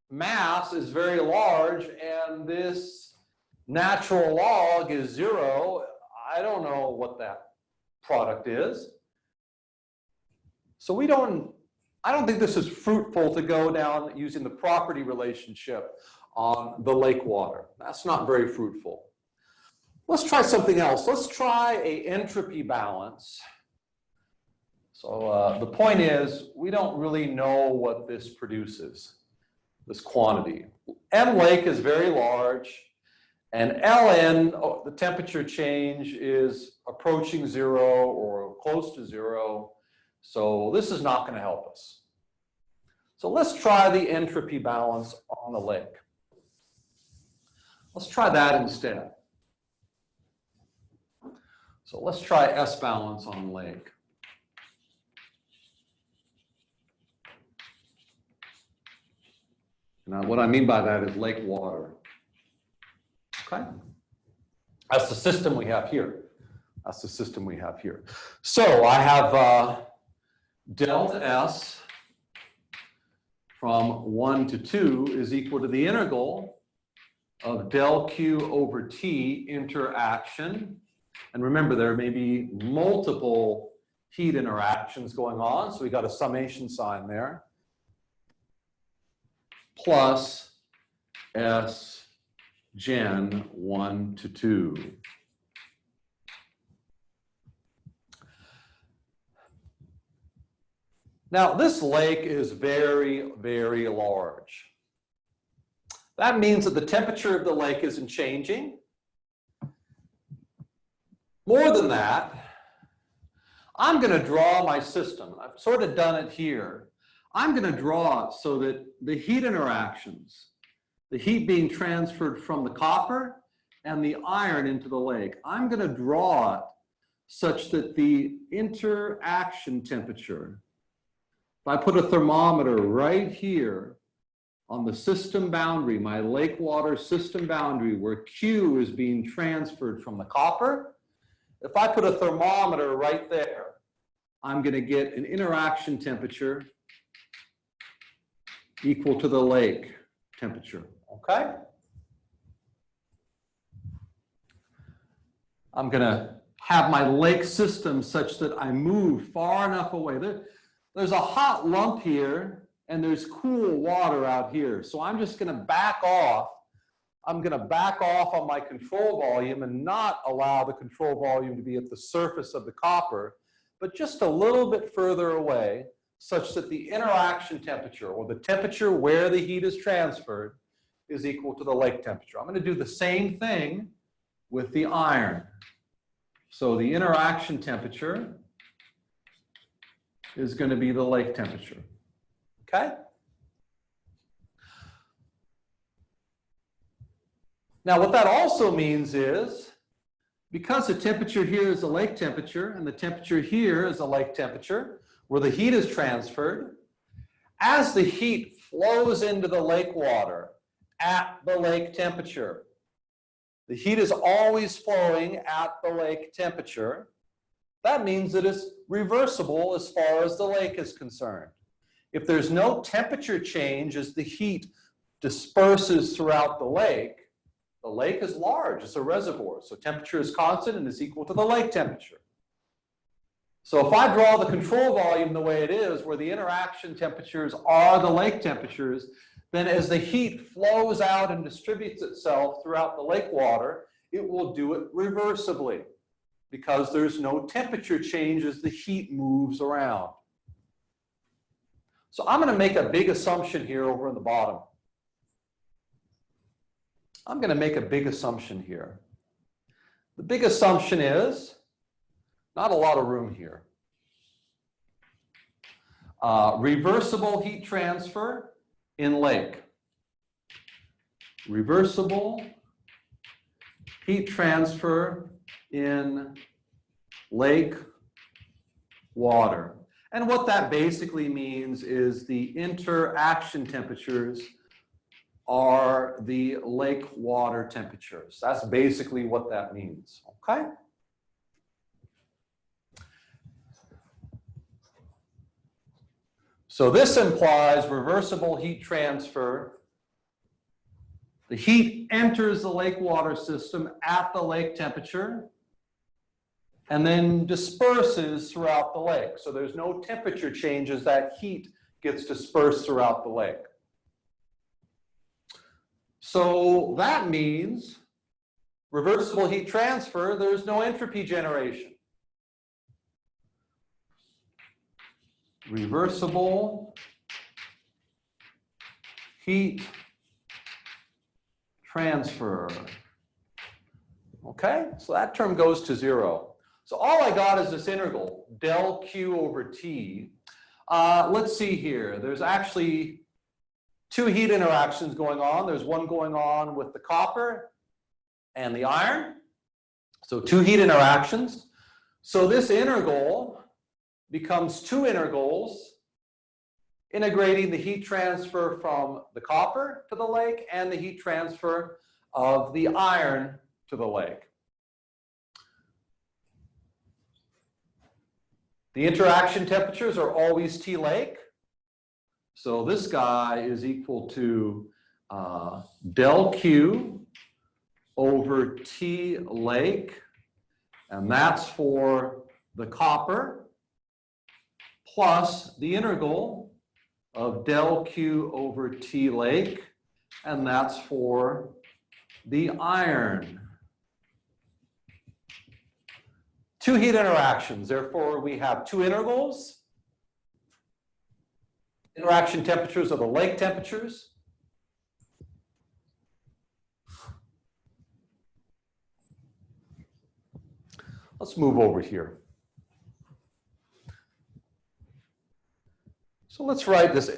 A: mass is very large, and this natural log is 0. I don't know what that product is. So I don't think this is fruitful to go down using the property relationship on the lake water. That's not very fruitful. Let's try something else. Let's try an entropy balance. So the point is, we don't really know what this produces, this quantity. M lake is very large, and Ln, the temperature change, is approaching 0 or close to 0. So this is not going to help us. So let's try the entropy balance on the lake. Let's try that instead. So let's try S balance on the lake. Now what I mean by that is lake water. Okay? That's the system we have here. That's the system we have here. So I have delta S from 1 to 2 is equal to the integral of del Q over T interaction. And remember, there may be multiple heat interactions going on, so we got a summation sign there. Plus S gen 1 to 2. Now, this lake is very, very large. That means that the temperature of the lake isn't changing. More than that, I'm going to draw my system. I've sort of done it here. I'm going to draw it so that the heat interactions, the heat being transferred from the copper and the iron into the lake, I'm going to draw it such that the interaction temperature, if I put a thermometer right here on the system boundary, my lake water system boundary, where Q is being transferred from the copper, if I put a thermometer right there, I'm going to get an interaction temperature equal to the lake temperature, okay? I'm going to have my lake system such that I move far enough away. There's a hot lump here, and there's cool water out here. So I'm just going to back off. I'm going to back off on my control volume and not allow the control volume to be at the surface of the copper, but just a little bit further away, such that the interaction temperature, or the temperature where the heat is transferred, is equal to the lake temperature. I'm going to do the same thing with the iron. So the interaction temperature is going to be the lake temperature. Okay? Now, what that also means is, because the temperature here is the lake temperature and the temperature here is the lake temperature, where the heat is transferred, as the heat flows into the lake water at the lake temperature, the heat is always flowing at the lake temperature. That means that it's reversible as far as the lake is concerned. If there's no temperature change as the heat disperses throughout the lake is large, it's a reservoir, so temperature is constant and is equal to the lake temperature. So if I draw the control volume the way it is, where the interaction temperatures are the lake temperatures, then as the heat flows out and distributes itself throughout the lake water, it will do it reversibly, because there's no temperature change as the heat moves around. So I'm going to make a big assumption here over in the bottom. I'm going to make a big assumption here. The big assumption is not a lot of room here. Reversible heat transfer in lake. Reversible heat transfer in lake water. And what that basically means is the interaction temperatures are the lake water temperatures. That's basically what that means, okay? So this implies reversible heat transfer. The heat enters the lake water system at the lake temperature and then disperses throughout the lake. So there's no temperature changes, that heat gets dispersed throughout the lake. So that means reversible heat transfer, there's no entropy generation. Reversible heat transfer. Okay, so that term goes to 0. So all I got is this integral, del Q over T. Let's see here. There's actually two heat interactions going on. There's one going on with the copper and the iron. So two heat interactions. So this integral becomes two integrals integrating the heat transfer from the copper to the lake and the heat transfer of the iron to the lake. The interaction temperatures are always T lake. So this guy is equal to del Q over T lake, and that's for the copper, plus the integral of del Q over T lake, and that's for the iron. Two heat interactions, therefore we have two integrals. Interaction temperatures are the lake temperatures. Let's move over here. So let's write this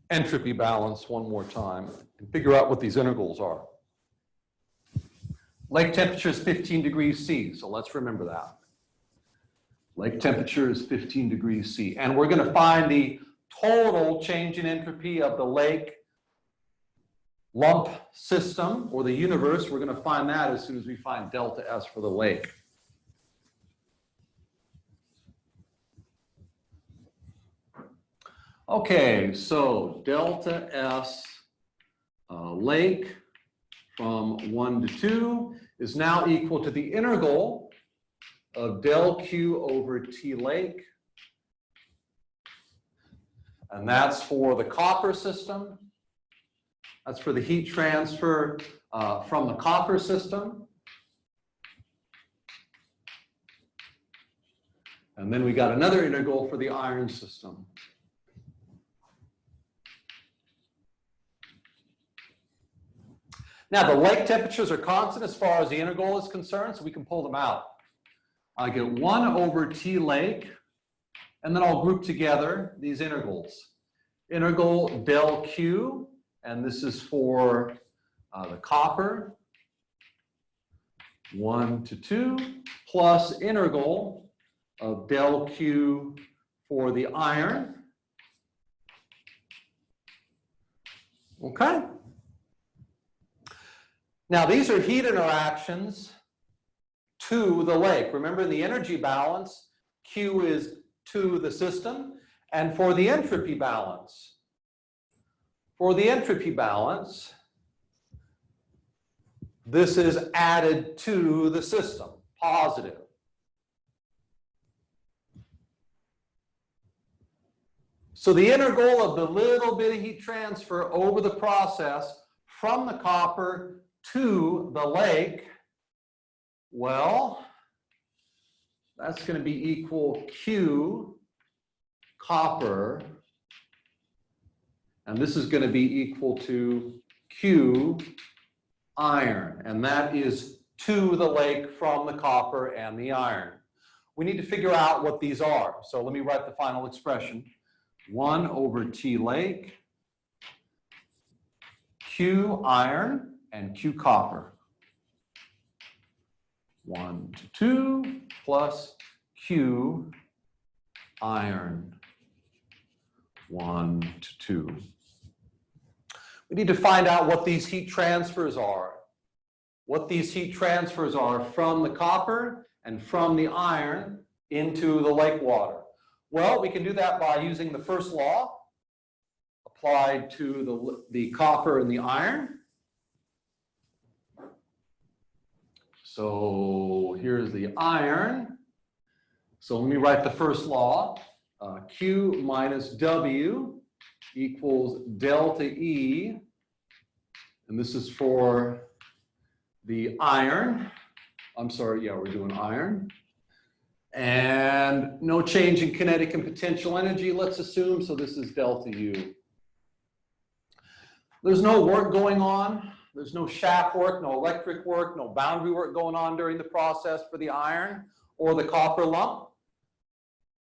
A: entropy balance one more time and figure out what these integrals are. Lake temperature is 15 degrees C, so let's remember that. Lake temperature is 15 degrees C. And we're going to find the total change in entropy of the lake lump system or the universe. We're going to find that as soon as we find delta S for the lake. Okay, so delta S lake from 1 to 2 is now equal to the integral of del Q over T lake. And that's for the copper system. That's for the heat transfer from the copper system. And then we got another integral for the iron system. Now the lake temperatures are constant as far as the integral is concerned, so we can pull them out. I get 1 over T lake, and then I'll group together these integrals. Integral del Q, and this is for the copper, 1 to 2, plus integral of del Q for the iron. Okay? Now these are heat interactions to the lake. Remember in the energy balance, Q is to the system. And for the entropy balance, this is added to the system, positive. So the integral of the little bit of heat transfer over the process from the copper to the lake, well, that's going to be equal Q copper, and this is going to be equal to Q iron, and that is to the lake from the copper and the iron. We need to figure out what these are. So let me write the final expression. 1 over T lake Q iron and Q copper. 1 to 2 plus Q iron. 1 to 2. We need to find out what these heat transfers are. What these heat transfers are from the copper and from the iron into the lake water. Well, we can do that by using the first law applied to the copper and the iron. So here's the iron. So let me write the first law. Q minus W equals delta E. And this is for the iron. I'm sorry, yeah, we're doing iron. And no change in kinetic and potential energy, let's assume. So this is delta U. There's no work going on. There's no shaft work, no electric work, no boundary work going on during the process for the iron or the copper lump.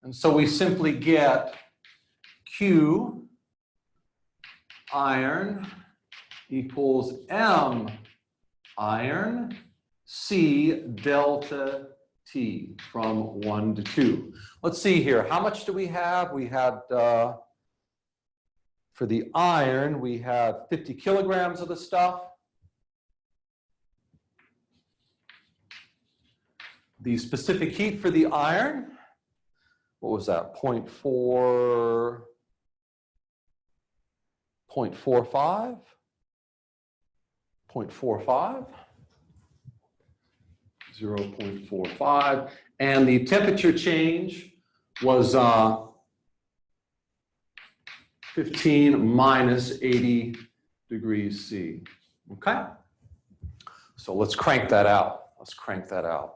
A: And so we simply get Q iron equals M iron C delta T from 1 to 2. Let's see here. How much do we have? We had, for the iron, we have 50 kilograms of the stuff. The specific heat for the iron, what was that? 0.45? 0.45? 0.45. And the temperature change was 15 minus 80 degrees C. Okay? So let's crank that out. Let's crank that out.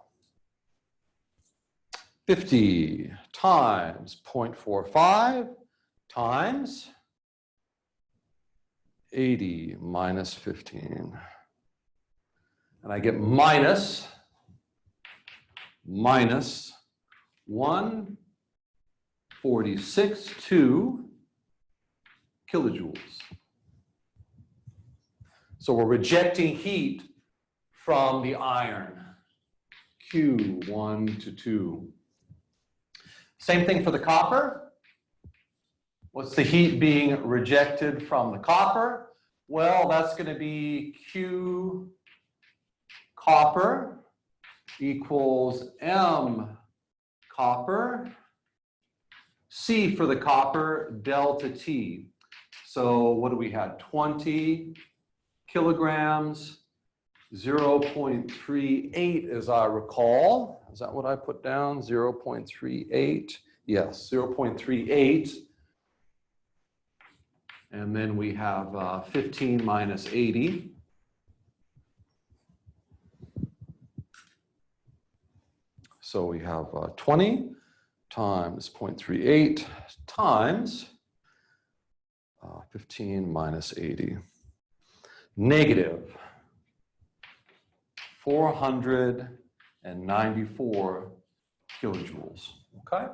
A: 50 times 0.45 times 80 minus 15. And I get minus 146.2 kilojoules. So we're rejecting heat from the iron. Q 1 to 2. Same thing for the copper. What's the heat being rejected from the copper? Well, that's going to be Q copper equals M copper, C for the copper, delta T. So what do we have? 20 kilograms, 0.38 as I recall. Is that what I put down? 0.38. Yes, 0.38. And then we have 15 minus 80. So we have 20 times 0.38 times 15 minus 80. Negative 494 kilojoules. Okay?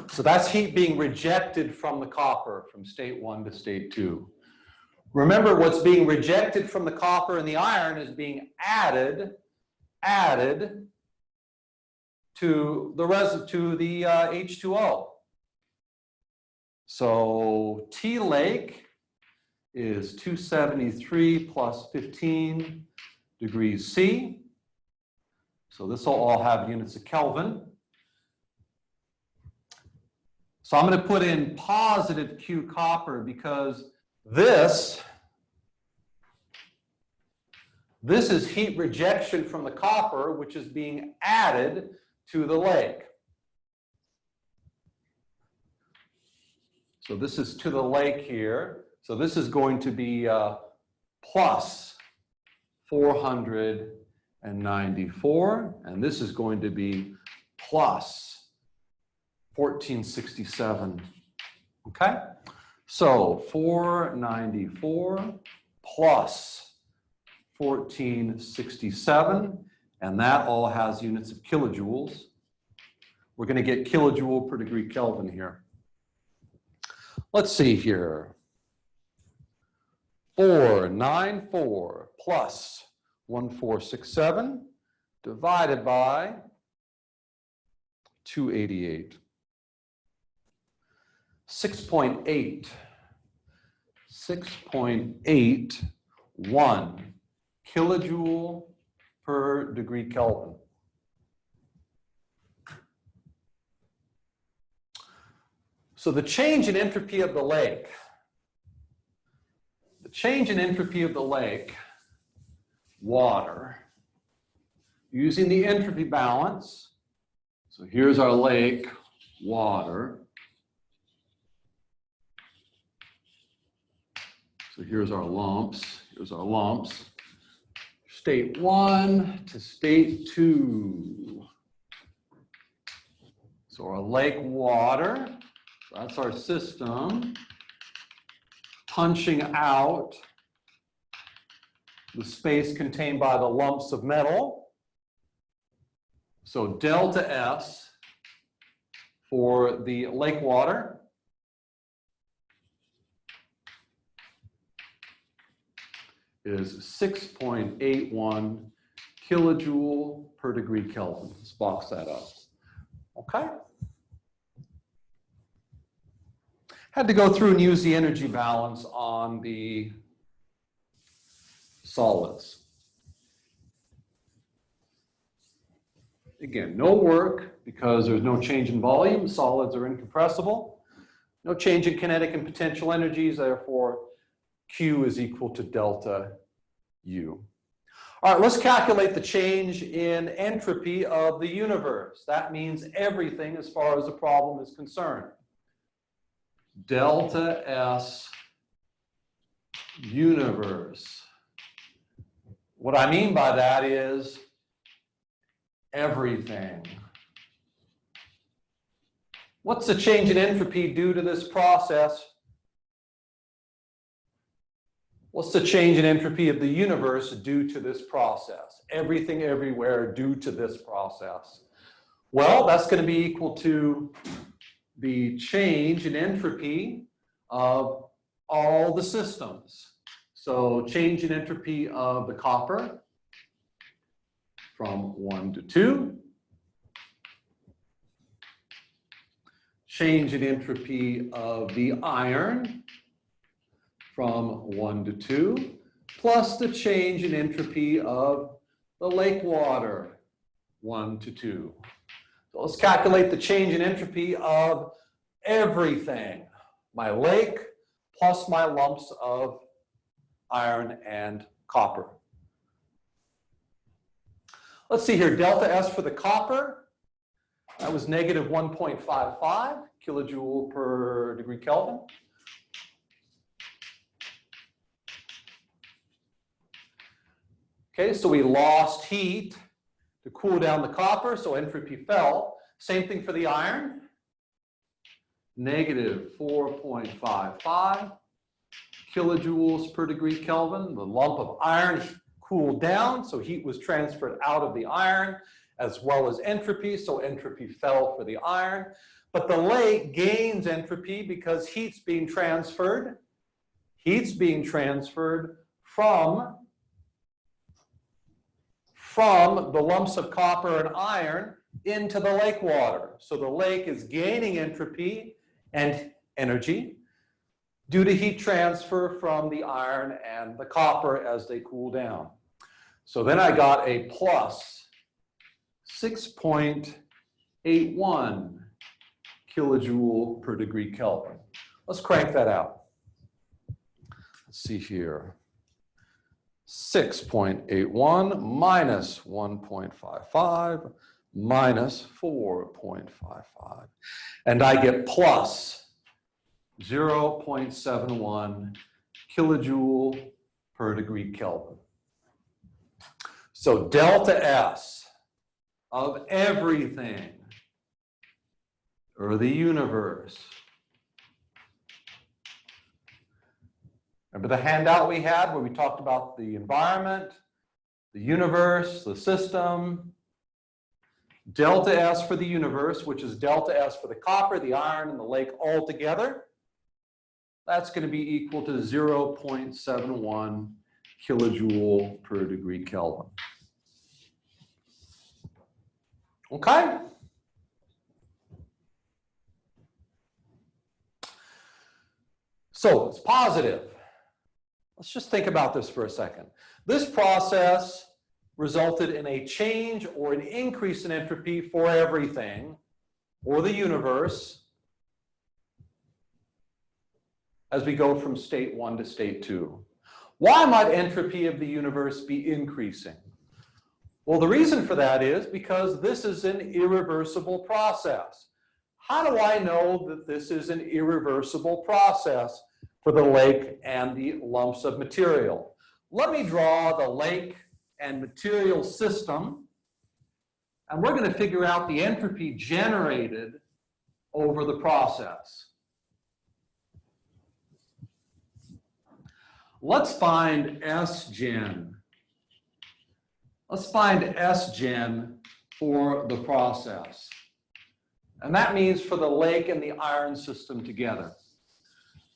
A: So that's heat being rejected from the copper from state 1 to state 2. Remember, what's being rejected from the copper and the iron is being added to the H2O. So T lake is 273 plus 15 degrees C. So this will all have units of Kelvin. So I'm going to put in positive Q copper because this is heat rejection from the copper, which is being added to the lake. So this is to the lake here. So this is going to be plus 494, and this is going to be plus 1467. Okay? So 494 plus 1467, and that all has units of kilojoules. We're going to get kilojoule per degree Kelvin here. Let's see here. 494 plus 1467 divided by 288. 6.8. 6.81 kilojoule per degree Kelvin. So the change in entropy of the lake, water, using the entropy balance. So here's our lake, water. So here's our lumps. State 1 to state 2. So our lake water, that's our system, punching out the space contained by the lumps of metal. So delta S for the lake water is 6.81 kilojoule per degree Kelvin. Let's box that up. Okay? Had to go through and use the energy balance on the solids. Again, no work because there's no change in volume. Solids are incompressible. No change in kinetic and potential energies, therefore Q is equal to delta U. All right, let's calculate the change in entropy of the universe. That means everything as far as the problem is concerned. Delta S universe. What I mean by that is everything. What's the change in entropy due to this process? What's the change in entropy of the universe due to this process? Everything everywhere due to this process. Well, that's going to be equal to the change in entropy of all the systems. So change in entropy of the copper from 1 to 2. Change in entropy of the iron from 1 to 2, plus the change in entropy of the lake water, 1 to 2. So let's calculate the change in entropy of everything. My lake plus my lumps of iron and copper. Let's see here, delta S for the copper, that was negative 1.55 kilojoule per degree Kelvin. Okay, so we lost heat to cool down the copper, so entropy fell. Same thing for the iron. Negative 4.55 kilojoules per degree Kelvin. The lump of iron cooled down, so heat was transferred out of the iron, as well as entropy, so entropy fell for the iron. But the lake gains entropy because heat's being transferred. Heat's being transferred from the lumps of copper and iron into the lake water. So the lake is gaining entropy and energy due to heat transfer from the iron and the copper as they cool down. So then I got a plus 6.81 kilojoule per degree Kelvin. Let's crank that out. Let's see here. 6.81 minus 1.55 minus 4.55. And I get plus 0.71 kilojoule per degree Kelvin. So delta S of everything, or the universe. Remember the handout we had where we talked about the environment, the universe, the system. Delta S for the universe, which is delta S for the copper, the iron, and the lake all together. That's going to be equal to 0.71 kilojoule per degree Kelvin. Okay? So it's positive. Let's just think about this for a second. This process resulted in a change or an increase in entropy for everything, or the universe, as we go from state 1 to state 2. Why might entropy of the universe be increasing? Well, the reason for that is because this is an irreversible process. How do I know that this is an irreversible process for the lake and the lumps of material? Let me draw the lake and material system, and we're going to figure out the entropy generated over the process. Let's find S-gen. Let's find S-gen for the process. And that means for the lake and the iron system together.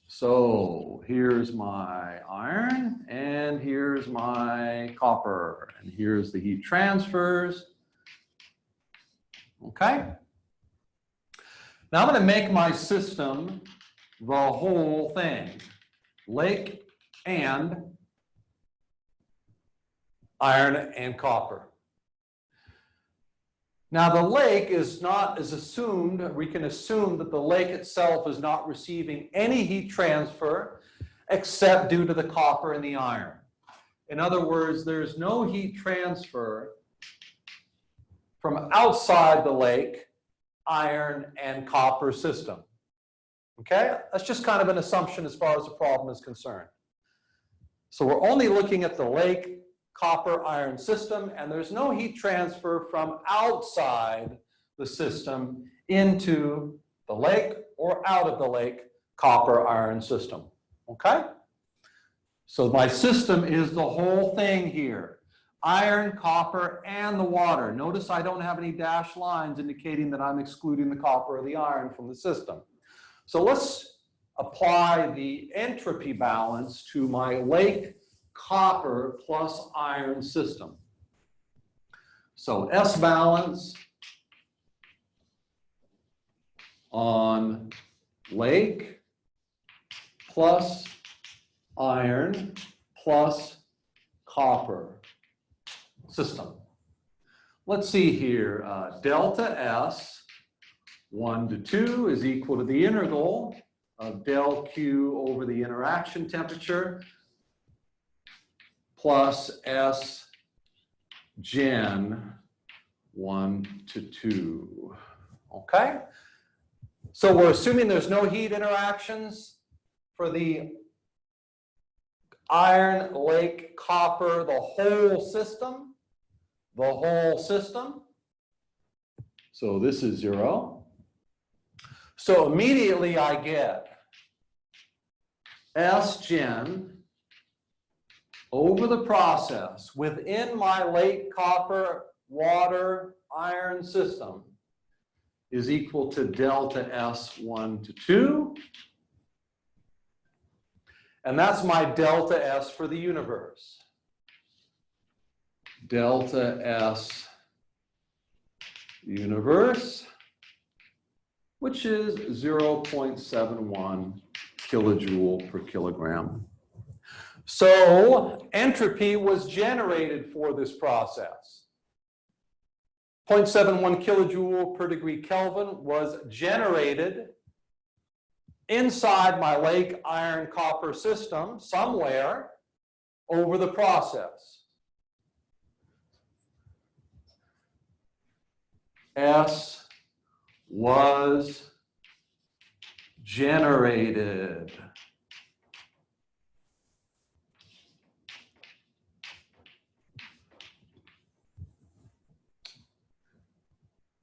A: So here's my iron, and here's my copper, and here's the heat transfers. Okay? Now I'm going to make my system the whole thing. Lake and iron and copper. Now the lake is assumed, we can assume that the lake itself is not receiving any heat transfer except due to the copper and the iron. In other words, there's no heat transfer from outside the lake, iron and copper system. Okay? That's just kind of an assumption as far as the problem is concerned. So we're only looking at the lake, copper, iron system, and there's no heat transfer from outside the system into the lake or out of the lake, copper, iron system. Okay? So my system is the whole thing here. Iron, copper, and the water. Notice I don't have any dashed lines indicating that I'm excluding the copper or the iron from the system. So let's apply the entropy balance to my lake, copper plus iron system. So S balance on lake plus iron plus copper system. Let's see here, delta S 1 to 2 is equal to the integral of del Q over the interaction temperature plus S gen 1 to 2. Okay? So we're assuming there's no heat interactions for the iron, lake, copper, the whole system. The whole system. So this is 0. So immediately I get S gen over the process within my lake, copper, water, iron system is equal to delta S 1 to 2. And that's my delta S for the universe. Delta S universe, which is 0.71 kilojoule per kilogram. So entropy was generated for this process. 0.71 kilojoule per degree Kelvin was generated inside my lake, iron, copper system somewhere over the process. S was generated.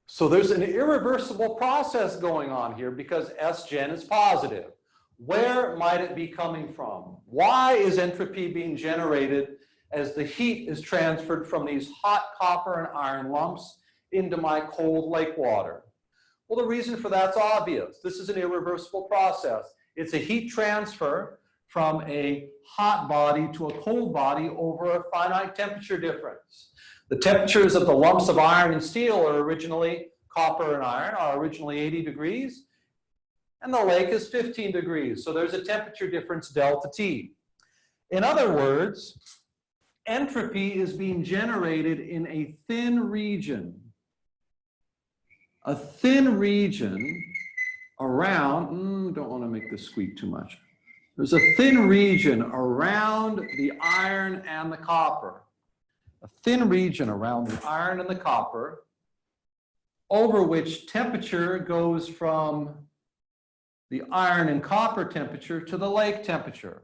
A: So there's an irreversible process going on here because S gen is positive. Where might it be coming from? Why is entropy being generated as the heat is transferred from these hot copper and iron lumps into my cold lake water? Well, the reason for that's obvious. This is an irreversible process. It's a heat transfer from a hot body to a cold body over a finite temperature difference. The temperatures of the lumps of iron and steel are originally, copper and iron, are originally 80 degrees, and the lake is 15 degrees. So there's a temperature difference, delta T. In other words, entropy is being generated in a thin region. A thin region around, don't want to make this squeak too much. There's a thin region around the iron and the copper. A thin region around the iron and the copper, over which temperature goes from the iron and copper temperature to the lake temperature.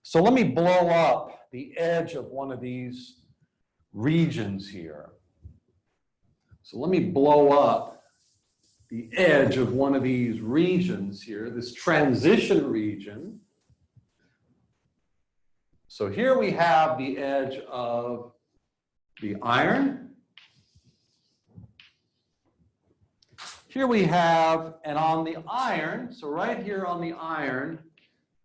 A: So let me blow up the edge of one of these regions here. So let me blow up the edge of one of these regions here, this transition region. So here we have the edge of the iron. Here we have, and on the iron, so right here on the iron,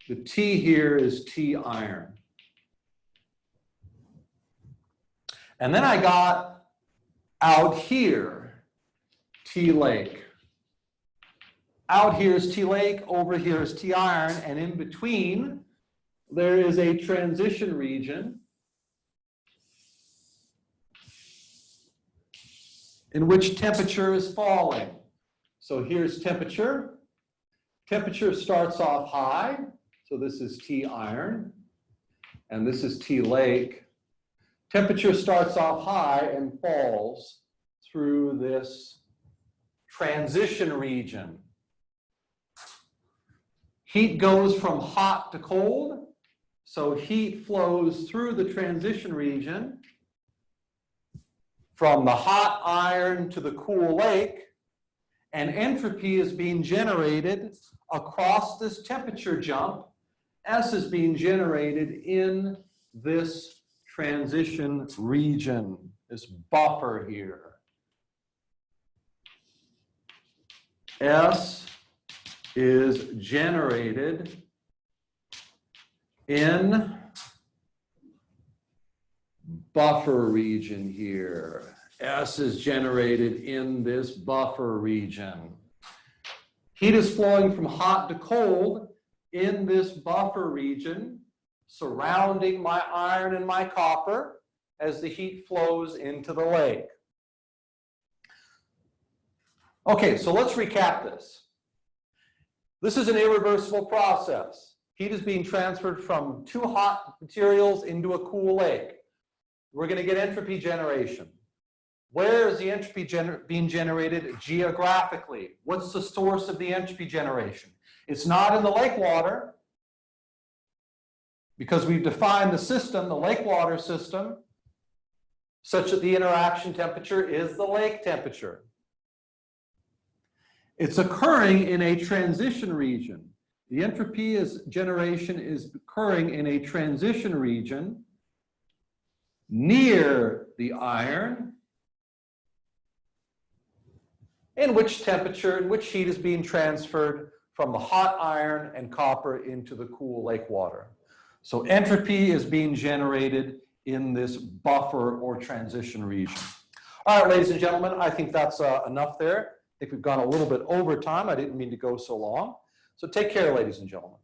A: the T here is T iron. And then I got out here, T lake. Out here is T lake, over here is T iron, and in between, there is a transition region in which temperature is falling. So here's temperature. Temperature starts off high, so this is T iron, and this is T lake. Temperature starts off high and falls through this transition region. Heat goes from hot to cold, so heat flows through the transition region from the hot iron to the cool lake, and entropy is being generated across this temperature jump. S is being generated in this transition region, this buffer here. S is generated in buffer region here. S is generated in this buffer region. Heat is flowing from hot to cold in this buffer region, surrounding my iron and my copper as the heat flows into the lake. Okay, so let's recap this. This is an irreversible process. Heat is being transferred from two hot materials into a cool lake. We're going to get entropy generation. Where is the entropy being generated geographically? What's the source of the entropy generation? It's not in the lake water, because we've defined the system, the lake water system, such that the interaction temperature is the lake temperature. It's occurring in a transition region. The entropy generation is occurring in a transition region near the iron, in which heat is being transferred from the hot iron and copper into the cool lake water. So entropy is being generated in this buffer or transition region. All right, ladies and gentlemen, I think that's enough there. I think we've gone a little bit over time. I didn't mean to go so long. So take care, ladies and gentlemen.